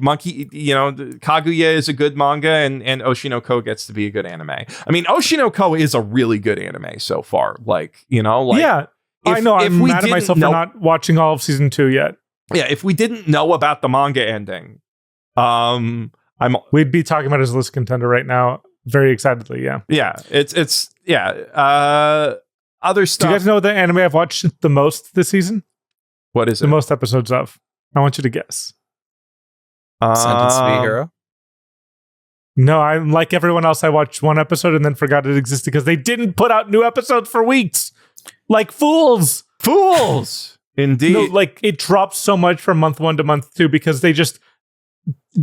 monkey... You know, Kaguya is a good manga, and Oshinoko gets to be a good anime. I mean, Oshinoko is a really good anime so far. Like, you know, like... Yeah. I know, I'm mad at myself for not watching all of season 2 yet. Yeah, if we didn't know about the manga ending, we'd be talking about his list contender right now, very excitedly. Yeah, other stuff. Do you guys know the anime I've watched the most this season? What is it? The most episodes of I want you to guess. Sentence to be a hero? No, I'm like everyone else. I watched one episode and then forgot it existed because they didn't put out new episodes for weeks. Like fools. Fools. Indeed. No, like it drops so much from month 1 to month 2 because they just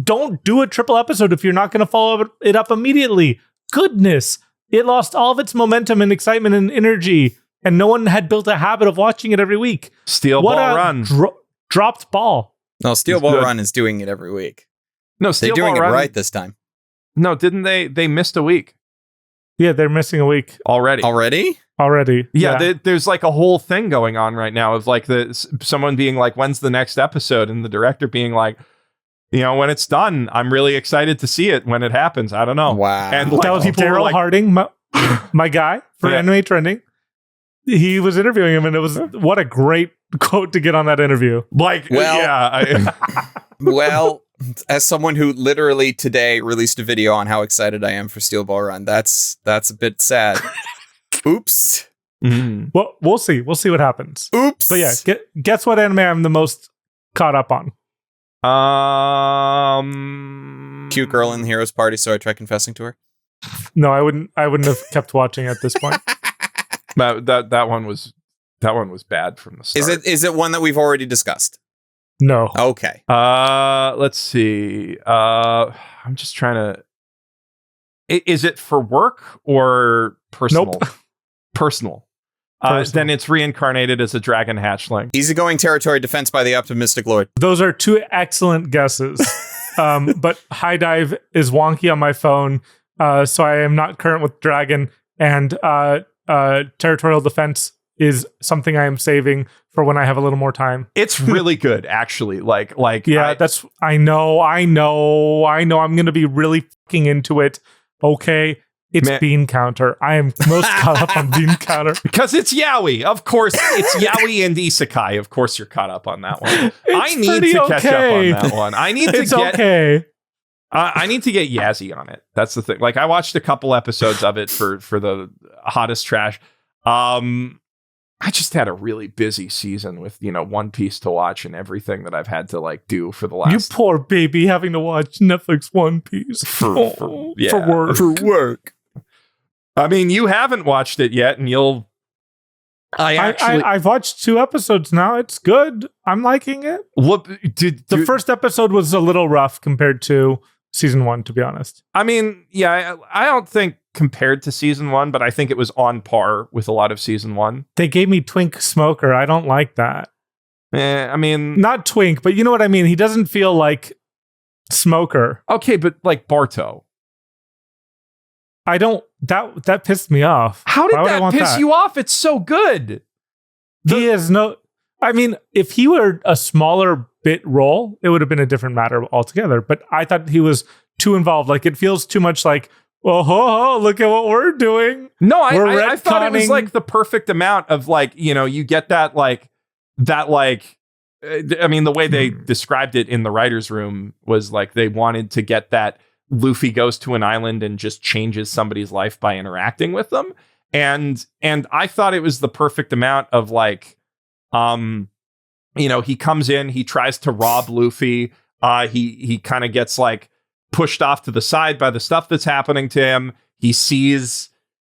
don't do a triple episode if you're not going to follow it up immediately. Goodness. It lost all of its momentum and excitement and energy, and no one had built a habit of watching it every week. Steel Ball Run. Dropped ball. No, Steel Ball Run is doing it every week. No, Steel They're doing Ball it Run, right this time. No, didn't they? They missed a week. Yeah, they're missing a week. Already. Yeah, there's like a whole thing going on right now of like someone being like, when's the next episode? And the director being like, when it's done, I'm really excited to see it when it happens. I don't know. Wow. And that was Daryl Harding, my guy for Anime Trending. He was interviewing him, and it was what a great quote to get on that interview. Like, well, as someone who literally today released a video on how excited I am for Steel Ball Run, that's a bit sad. Oops. Mm-hmm. Well, we'll see. We'll see what happens. Oops. But yeah, guess what anime I'm the most caught up on? Cute girl in the hero's party, so I try confessing to her. No, I wouldn't have kept watching at this point. that one was bad from the start. Is it one that we've already discussed? No. Okay. Let's see. I'm just trying to. Is it for work or personal? Nope. Personal. Then it's reincarnated as a dragon hatchling. Easygoing territory, defense by the optimistic lord. Those are two excellent guesses. But High Dive is wonky on my phone, so I am not current with Dragon. And Territorial Defense is something I am saving for when I have a little more time. It's really good, actually. Yeah, I know. I'm going to be really fucking into it. Okay. It's Bean Counter. I am most caught up on Bean Counter. Because it's yaoi. Of course, it's yaoi and isekai. Of course, you're caught up on that one. I need to catch up on that one. I need to I need to get Yazy on it. That's the thing. Like, I watched a couple episodes of it for the hottest trash. I just had a really busy season with, One Piece to watch and everything that I've had to do for the last. You poor baby having to watch Netflix One Piece for work. For work. I mean, you haven't watched it yet, and you'll. I've watched 2 episodes now. It's good. I'm liking it. The first episode was a little rough compared to season 1, to be honest. I mean, yeah, I don't think compared to season 1, but I think it was on par with a lot of season 1. They gave me Twink Smoker. I don't like that. I mean, not Twink, but you know what I mean. He doesn't feel like Smoker. Okay, but like Barto. I don't. That pissed me off. How did that piss you off? It's so good. He is no. I mean, if he were a smaller bit role, it would have been a different matter altogether. But I thought he was too involved. Like, it feels too much like, oh, look at what we're doing. No, I thought it was like the perfect amount of you get that. I mean, the way they described it in the writer's room was like they wanted to get that. Luffy goes to an island and just changes somebody's life by interacting with them. And I thought it was the perfect amount of he comes in, he tries to rob Luffy. He kind of gets pushed off to the side by the stuff that's happening to him. He sees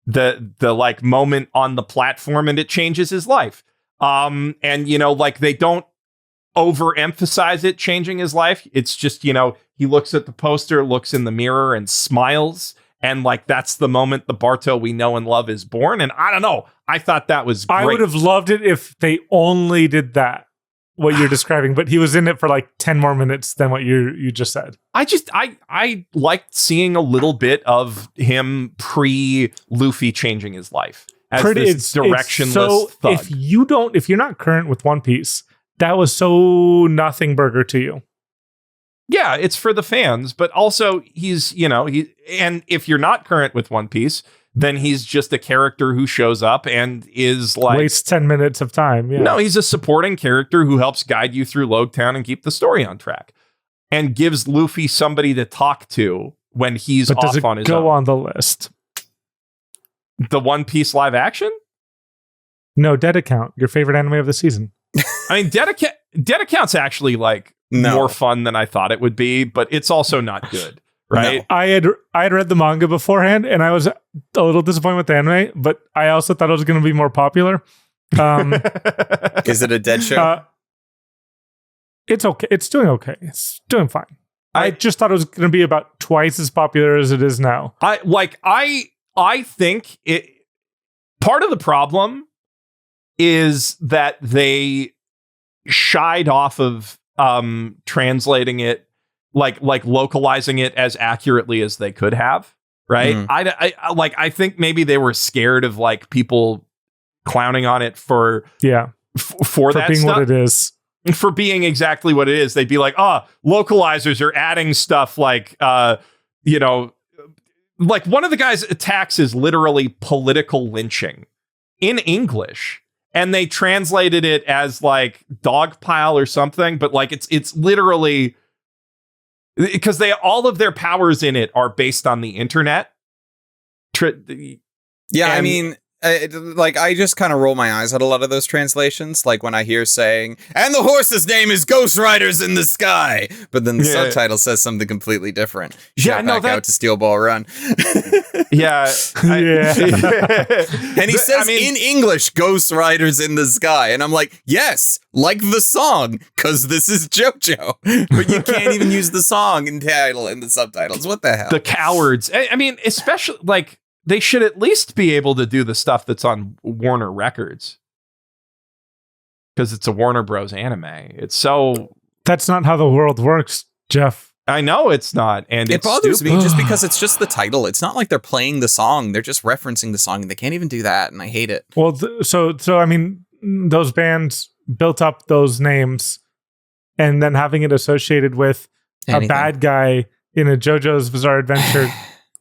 the moment on the platform and it changes his life. And they don't overemphasize it changing his life. It's just, he looks at the poster, looks in the mirror and smiles. And that's the moment the Barto we know and love is born. And I don't know. I thought that was great. I would have loved it if they only did that, what you're describing. But he was in it for 10 more minutes than what you just said. I liked seeing a little bit of him pre-Luffy changing his life as this directionless thug. If you're not current with One Piece, that was so nothing burger to you. Yeah, it's for the fans, but also he's, and if you're not current with One Piece, then he's just a character who shows up and is wastes 10 minutes of time. Yeah. No, he's a supporting character who helps guide you through Logtown and keep the story on track and gives Luffy somebody to talk to when he's off on his own. Go on the list. The One Piece live action? No, Dead Account, your favorite anime of the season. I mean, Dead Account's actually like more fun than I thought it would be, but it's also not good, right? No. I had read the manga beforehand, and I was a little disappointed with the anime, but I also thought it was going to be more popular. Is it a dead show? It's okay. It's doing okay. It's doing fine. I just thought it was going to be about twice as popular as it is now. I think it. Part of the problem is that they shied off of translating it, like localizing it as accurately as they could have. Right? I think maybe they were scared of like people clowning on it for that being stuff. What it is. For being exactly what it is. They'd be like, localizers are adding stuff like, like one of the guys' attacks is literally political lynching in English. And they translated it as like dogpile or something. But like, it's literally because all of their powers in it are based on the internet. I mean, I just kind of roll my eyes at a lot of those translations, like when I hear saying, and the horse's name is Ghost Riders in the Sky, but then the subtitle says something completely different. Shout back out to Steel Ball Run. And he says in English, Ghost Riders in the Sky. And I'm like, yes, like the song, because this is JoJo. But you can't even use the song in title in the subtitles. What the hell? The cowards. I mean, especially like, they should at least be able to do the stuff that's on Warner Records. Because it's a Warner Bros. Anime. It's so... That's not how the world works, Geoff. I know it's not. And it bothers me just because it's just the title. It's not like they're playing the song. They're just referencing the song. And they can't even do that. And I hate it. Well, so I mean, those bands built up those names and then having it associated with a bad guy in a JoJo's Bizarre Adventure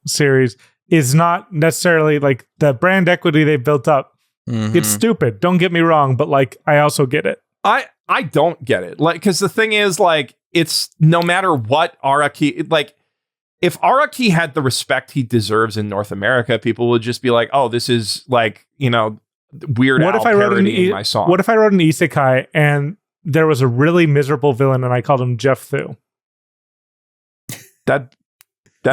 series is not necessarily like the brand equity they built up. It's stupid. Don't get me wrong, but like I also get it. I don't get it. Like, because the thing is, like, it's no matter what Araki, like, if Araki had the respect he deserves in North America, people would just be like, "Oh, this is like, Weird Al parodying my song." What if I wrote an isekai and there was a really miserable villain and I called him Geoff Thew?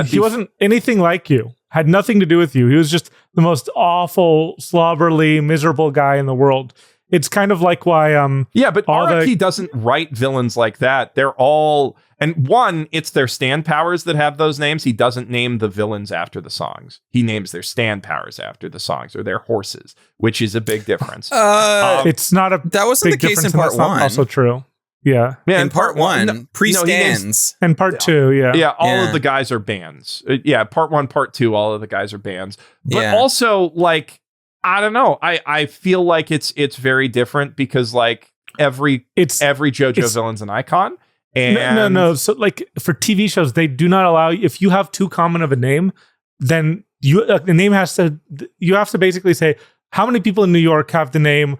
He wasn't anything like you. Had nothing to do with you. He was just the most awful, slobberly, miserable guy in the world. It's kind of like why but Araki doesn't write villains like that. They're all, and one, it's their stand powers that have those names. He doesn't name the villains after the songs. He names their stand powers after the songs, or their horses, which is a big difference. It's not a that wasn't the case in part one. Also true. Yeah. In part one, pre-stands. And part two, all of the guys are bands. Part one, part two, all of the guys are bands. But also, like, I don't know. I feel like it's very different because, like, every JoJo villain's an icon. And no. So, like, for TV shows, they do not allow, if you have too common of a name, then the name you have to basically say, how many people in New York have the name,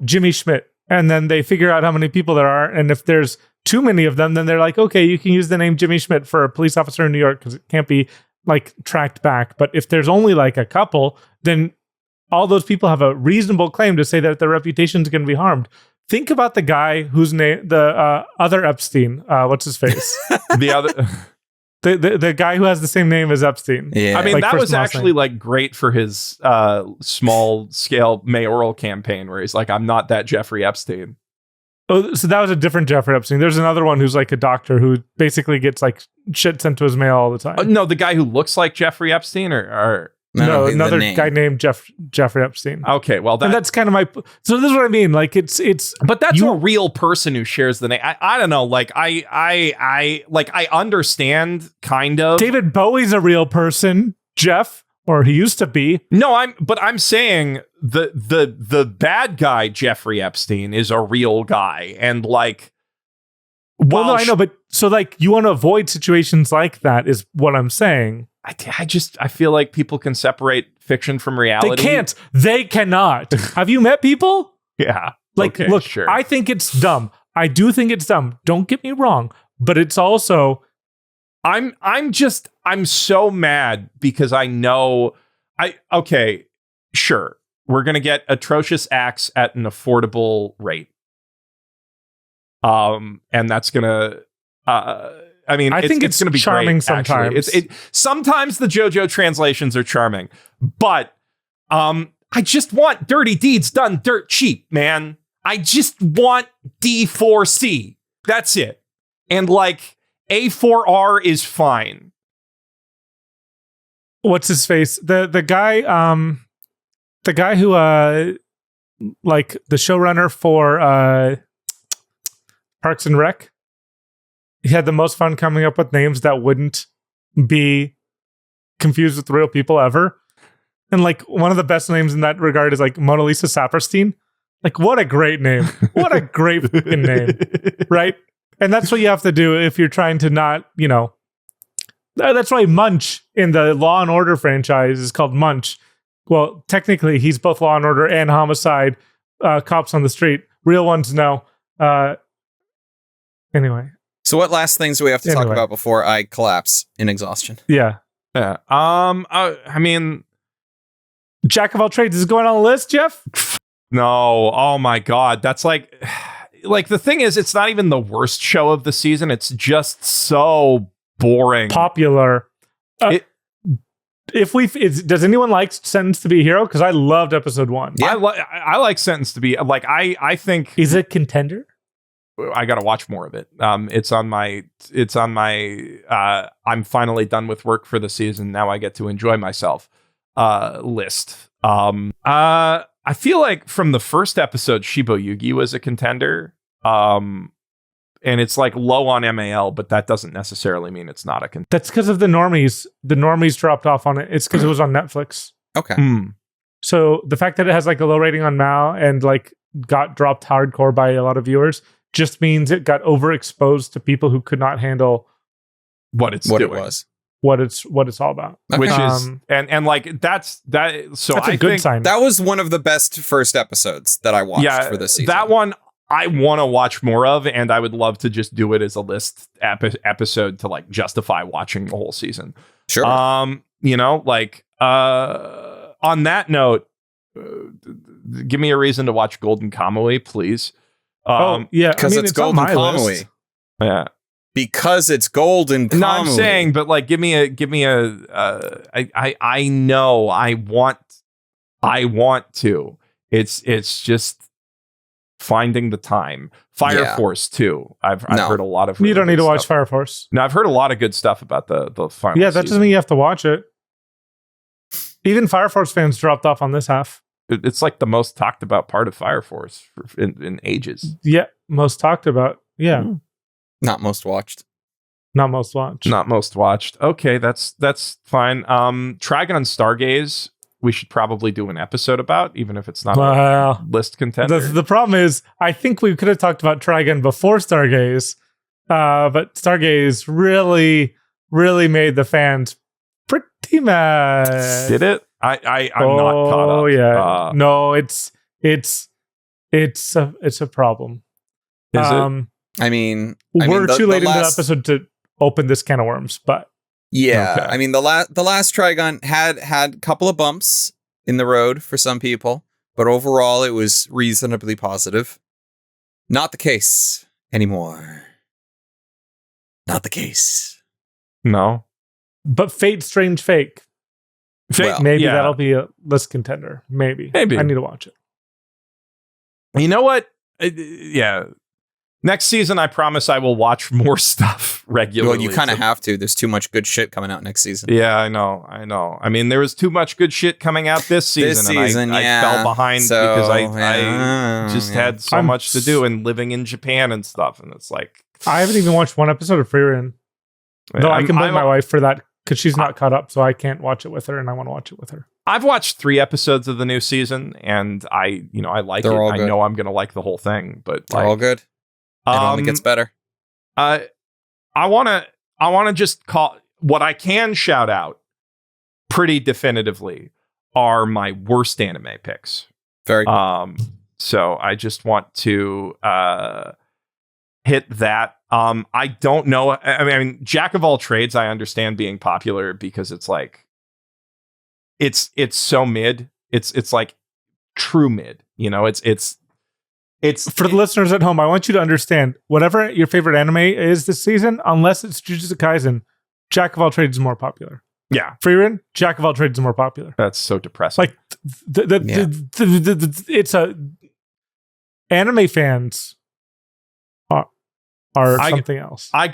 Jimmy Schmidt? And then they figure out how many people there are. And if there's too many of them, then they're like, okay, you can use the name Jimmy Schmidt for a police officer in New York because it can't be like tracked back. But if there's only like a couple, then all those people have a reasonable claim to say that their reputation is going to be harmed. Think about the guy whose name, the other Epstein, what's his face? The other... The guy who has the same name as Epstein. Yeah. I mean, that was actually like great for his small scale mayoral campaign where he's like, I'm not that Jeffrey Epstein. Oh, so that was a different Jeffrey Epstein. There's another one who's like a doctor who basically gets like shit sent to his mail all the time. No, the guy who looks like Jeffrey Epstein or No, another guy named Jeffrey Epstein. Okay, well, and that's kind of my. So this is what I mean. Like it's. But that's a real person who shares the name. I don't know. Like I understand kind of. David Bowie's a real person, Geoff, or he used to be. No, I'm saying the bad guy Jeffrey Epstein is a real guy, and like. Well, no, I know, but so like you want to avoid situations like that is what I'm saying. I feel like people can separate fiction from reality. They can't. They cannot. Have you met people? Yeah. Like, okay, look, sure. I think it's dumb. I do think it's dumb. Don't get me wrong. But it's also... I'm so mad because I know... Okay, sure. We're going to get atrocious acts at an affordable rate. And that's gonna. I mean, I think it's going to be charming great, sometimes. Sometimes the JoJo translations are charming, but I just want dirty deeds done dirt cheap, man. I just want D4C. That's it. And like A4R is fine. What's his face? The guy who like the showrunner for Parks and Rec. He had the most fun coming up with names that wouldn't be confused with real people ever. And like one of the best names in that regard is like Mona Lisa Saperstein. Like, what a great name. What a great fucking name. Right? And that's what you have to do if you're trying to not, you know. That's why Munch in the Law and Order franchise is called Munch. Well, technically, he's both Law and Order and Homicide, cops on the street. Real ones, no. Anyway. So what last things do we have to talk about before I collapse in exhaustion? Yeah. I mean, Jack of all trades is going on the list, Geoff? No. Oh my God. That's like the thing is, it's not even the worst show of the season. It's just so boring. Popular. Does anyone like Sentenced to be a Hero? Because I loved episode 1. Yeah. I like Sentenced to be like, I think. Is it a contender? I got to watch more of it. It's on my, I'm finally done with work for the season. Now I get to enjoy myself, list. I feel like from the first episode, Shibo Yugi was a contender. And it's like low on MAL, but that doesn't necessarily mean it's not a contender. That's because of the normies. The normies dropped off on it. It's because it was on Netflix. Okay. So the fact that it has like a low rating on MAL and like got dropped hardcore by a lot of viewers just means it got overexposed to people who could not handle what it's doing. What it's all about. Okay. Which is and like that's so that's a good sign. That was one of the best first episodes that I watched for this season. That one I want to watch more of, and I would love to just do it as a list episode to like justify watching the whole season. Sure. You know, like on that note, give me a reason to watch Golden Kamuy, please. Yeah, because it's Golden Kamuy. Yeah, because it's Golden Kamuy. No, I'm saying, but like, give me a. I know I want to. It's just finding the time. Fire Force too. I've heard a lot of. You don't need to watch Fire Force. No, I've heard a lot of good stuff about the final. Yeah, that doesn't mean you have to watch it. Even Fire Force fans dropped off on this half. It's like the most talked about part of Fire Force in ages. Yeah, most talked about. Yeah. Not most watched. Not most watched. Not most watched. Okay, that's fine. Trigon Stargaze, we should probably do an episode about, even if it's not a list contender. The problem is, I think we could have talked about Trigon before Stargaze, but Stargaze really, really made the fans pretty mad. Did it? I'm not caught up. Oh yeah. No, it's a problem. Is it? I mean, we're too late in the episode to open this can of worms, but yeah. Okay. I mean, the last Trigon had a couple of bumps in the road for some people, but overall it was reasonably positive. Not the case anymore. Not the case. No. But Fate Strange Fake. Well, maybe that'll be a list contender. Maybe. I need to watch it. You know what? Yeah. Next season, I promise I will watch more stuff regularly. Well, you kind of have to. There's too much good shit coming out next season. Yeah, I know. I mean, there was too much good shit coming out this season. I fell behind because I just had so much to do and living in Japan and stuff. And it's like... I haven't even watched one episode of Free Rein. Though I can blame my wife for that because she's not caught up, so I can't watch it with her, and I want to watch it with her. I've watched 3 episodes of the new season, and I like it. I know I'm going to like the whole thing, but they're all good. It only gets better. I want to just call what I can shout out pretty definitively are my worst anime picks. Very good. So I just want to hit that. I don't know. I mean, Jack of all trades, I understand being popular because it's like it's so mid. It's like true mid. You know, it's For the listeners at home, I want you to understand, whatever your favorite anime is this season, unless it's Jujutsu Kaisen, Jack of all trades is more popular. Yeah. Freerin, Jack of all trades is more popular. That's so depressing. Like, it's a... Anime fans are something else. I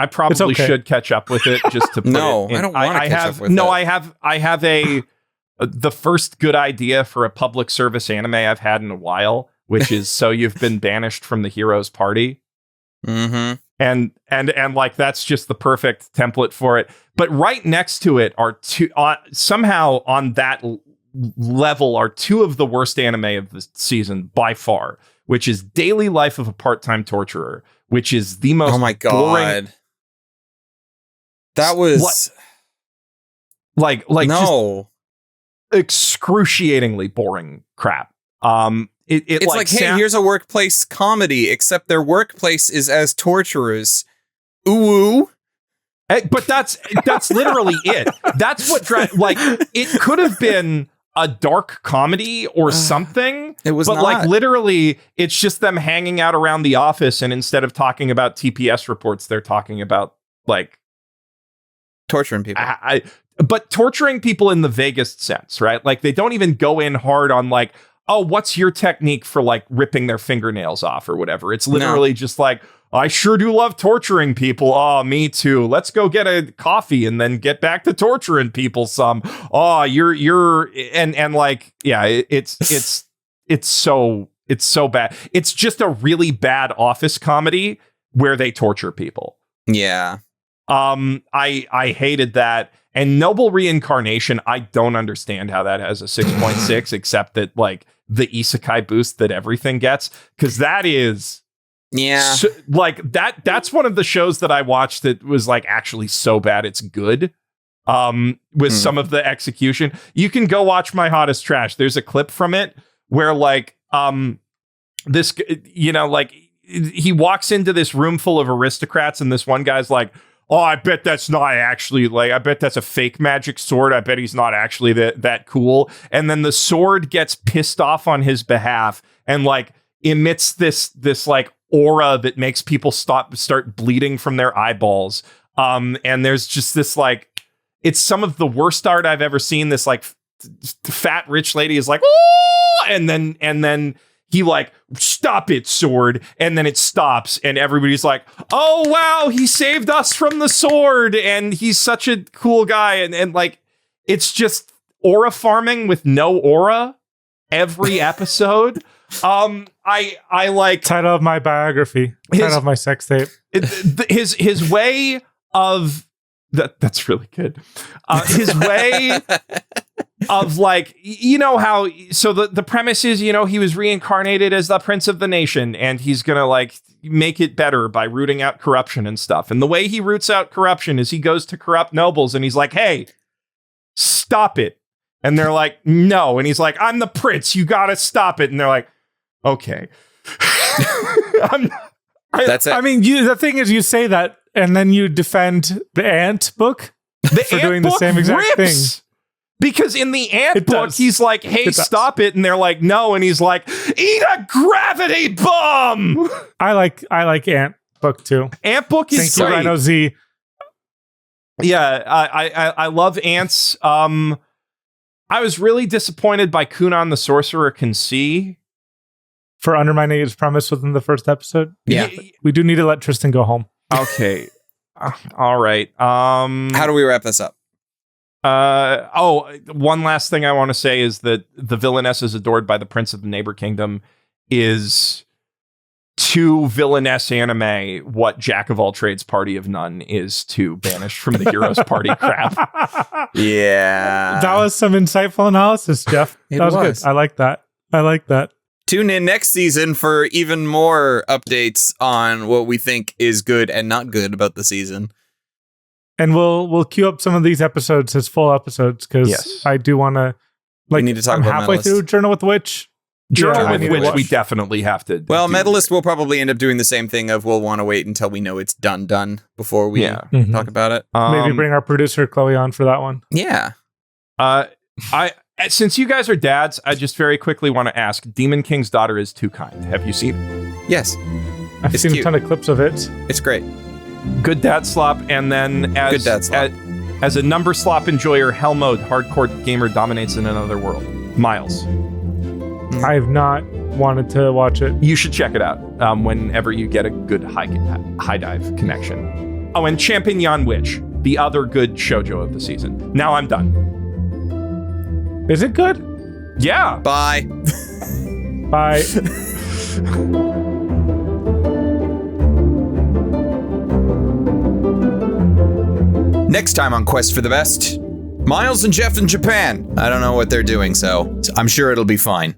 probably should catch up with it just to put No, it in. I don't want to catch up with it. No, I have the first good idea for a public service anime I've had in a while, which is So You've Been Banished from the Hero's Party. Mm-hmm. And like that's just the perfect template for it. But right next to it are somehow on that level are two of the worst anime of the season by far, which is Daily Life of a Part-Time Torturer, which is the most boring. That was like no, excruciatingly boring crap. It's like hey, here's a workplace comedy, except their workplace is as torturers. Ooh. But that's literally it. That's what like it could have been a dark comedy or something. It was, but not. Like literally, it's just them hanging out around the office, and instead of talking about TPS reports, they're talking about like torturing people. But torturing people in the vaguest sense, right? Like they don't even go in hard on like, oh, what's your technique for like ripping their fingernails off or whatever. It's literally just like, I sure do love torturing people. Oh, me too. Let's go get a coffee and then get back to torturing people some. Oh, you're and like, yeah, it's so bad. It's just a really bad office comedy where they torture people. Yeah. I hated that. And Noble Reincarnation, I don't understand how that has a 6.6, except that like the isekai boost that everything gets, because that is like that's one of the shows that I watched that was like actually so bad it's good. With some of the execution. You can go watch My Hottest Trash. There's a clip from it where like this, you know, like he walks into this room full of aristocrats and this one guy's like, oh, I bet that's not actually like, I bet that's a fake magic sword. I bet he's not actually that cool. And then the sword gets pissed off on his behalf and like emits this like aura that makes people start bleeding from their eyeballs. And there's just this like, it's some of the worst art I've ever seen. This like fat rich lady is like, oh, and then he like, stop it, sword. And then it stops. And everybody's like, oh, wow, he saved us from the sword. And he's such a cool guy. And like, it's just aura farming with no aura every episode. I like title of my biography, title of my sex tape. His way of that's really good. His way of like, you know how, so the premise is, you know, he was reincarnated as the prince of the nation and he's gonna like make it better by rooting out corruption and stuff. And the way he roots out corruption is he goes to corrupt nobles and he's like, hey, stop it. And they're like, no. And he's like, I'm the prince. You gotta stop it. And they're like, okay. That's it. I mean, the thing is, you say that, and then you defend the Ant book for doing the same exact thing. Because in the Ant book, he's like, hey, stop it. And they're like, no. And he's like, eat a gravity bomb. I like Ant book too. Ant book is great. Rhino Z. Yeah, I love Ants. I was really disappointed by Kunan the Sorcerer Can See. For undermining his premise within the first episode. Yeah. We do need to let Tristan go home. Okay. All right. How do we wrap this up? One last thing I want to say is that the villainess is adored by the Prince of the Neighbor Kingdom is to villainess anime what Jack of all trades Party of None is to Banished from the Heroes Party crap. Yeah. That was some insightful analysis, Geoff. That was good. I like that. Tune in next season for even more updates on what we think is good and not good about the season. And we'll queue up some of these episodes as full episodes because I do want to. Like, we need to talk about halfway through Journal with the Witch. Journal with Witch, we definitely have to. Well, Medalist will probably end up doing the same thing of we'll want to wait until we know it's done before we talk about it. Maybe bring our producer Chloe on for that one. Yeah. Since you guys are dads, I just very quickly want to ask, Demon King's Daughter is Too Kind. Have you seen it? Yes. I've seen a ton of clips of it. It's great. Good dad slop, and then as a number slop enjoyer, Hell Mode, hardcore gamer dominates in another world. Miles. I've not wanted to watch it. You should check it out whenever you get a good high dive connection. Oh, and Champignon Witch, the other good shoujo of the season. Now I'm done. Is it good? Yeah. Bye. Bye. Next time on Quest for the Best, Miles and Geoff in Japan. I don't know what they're doing, so I'm sure it'll be fine.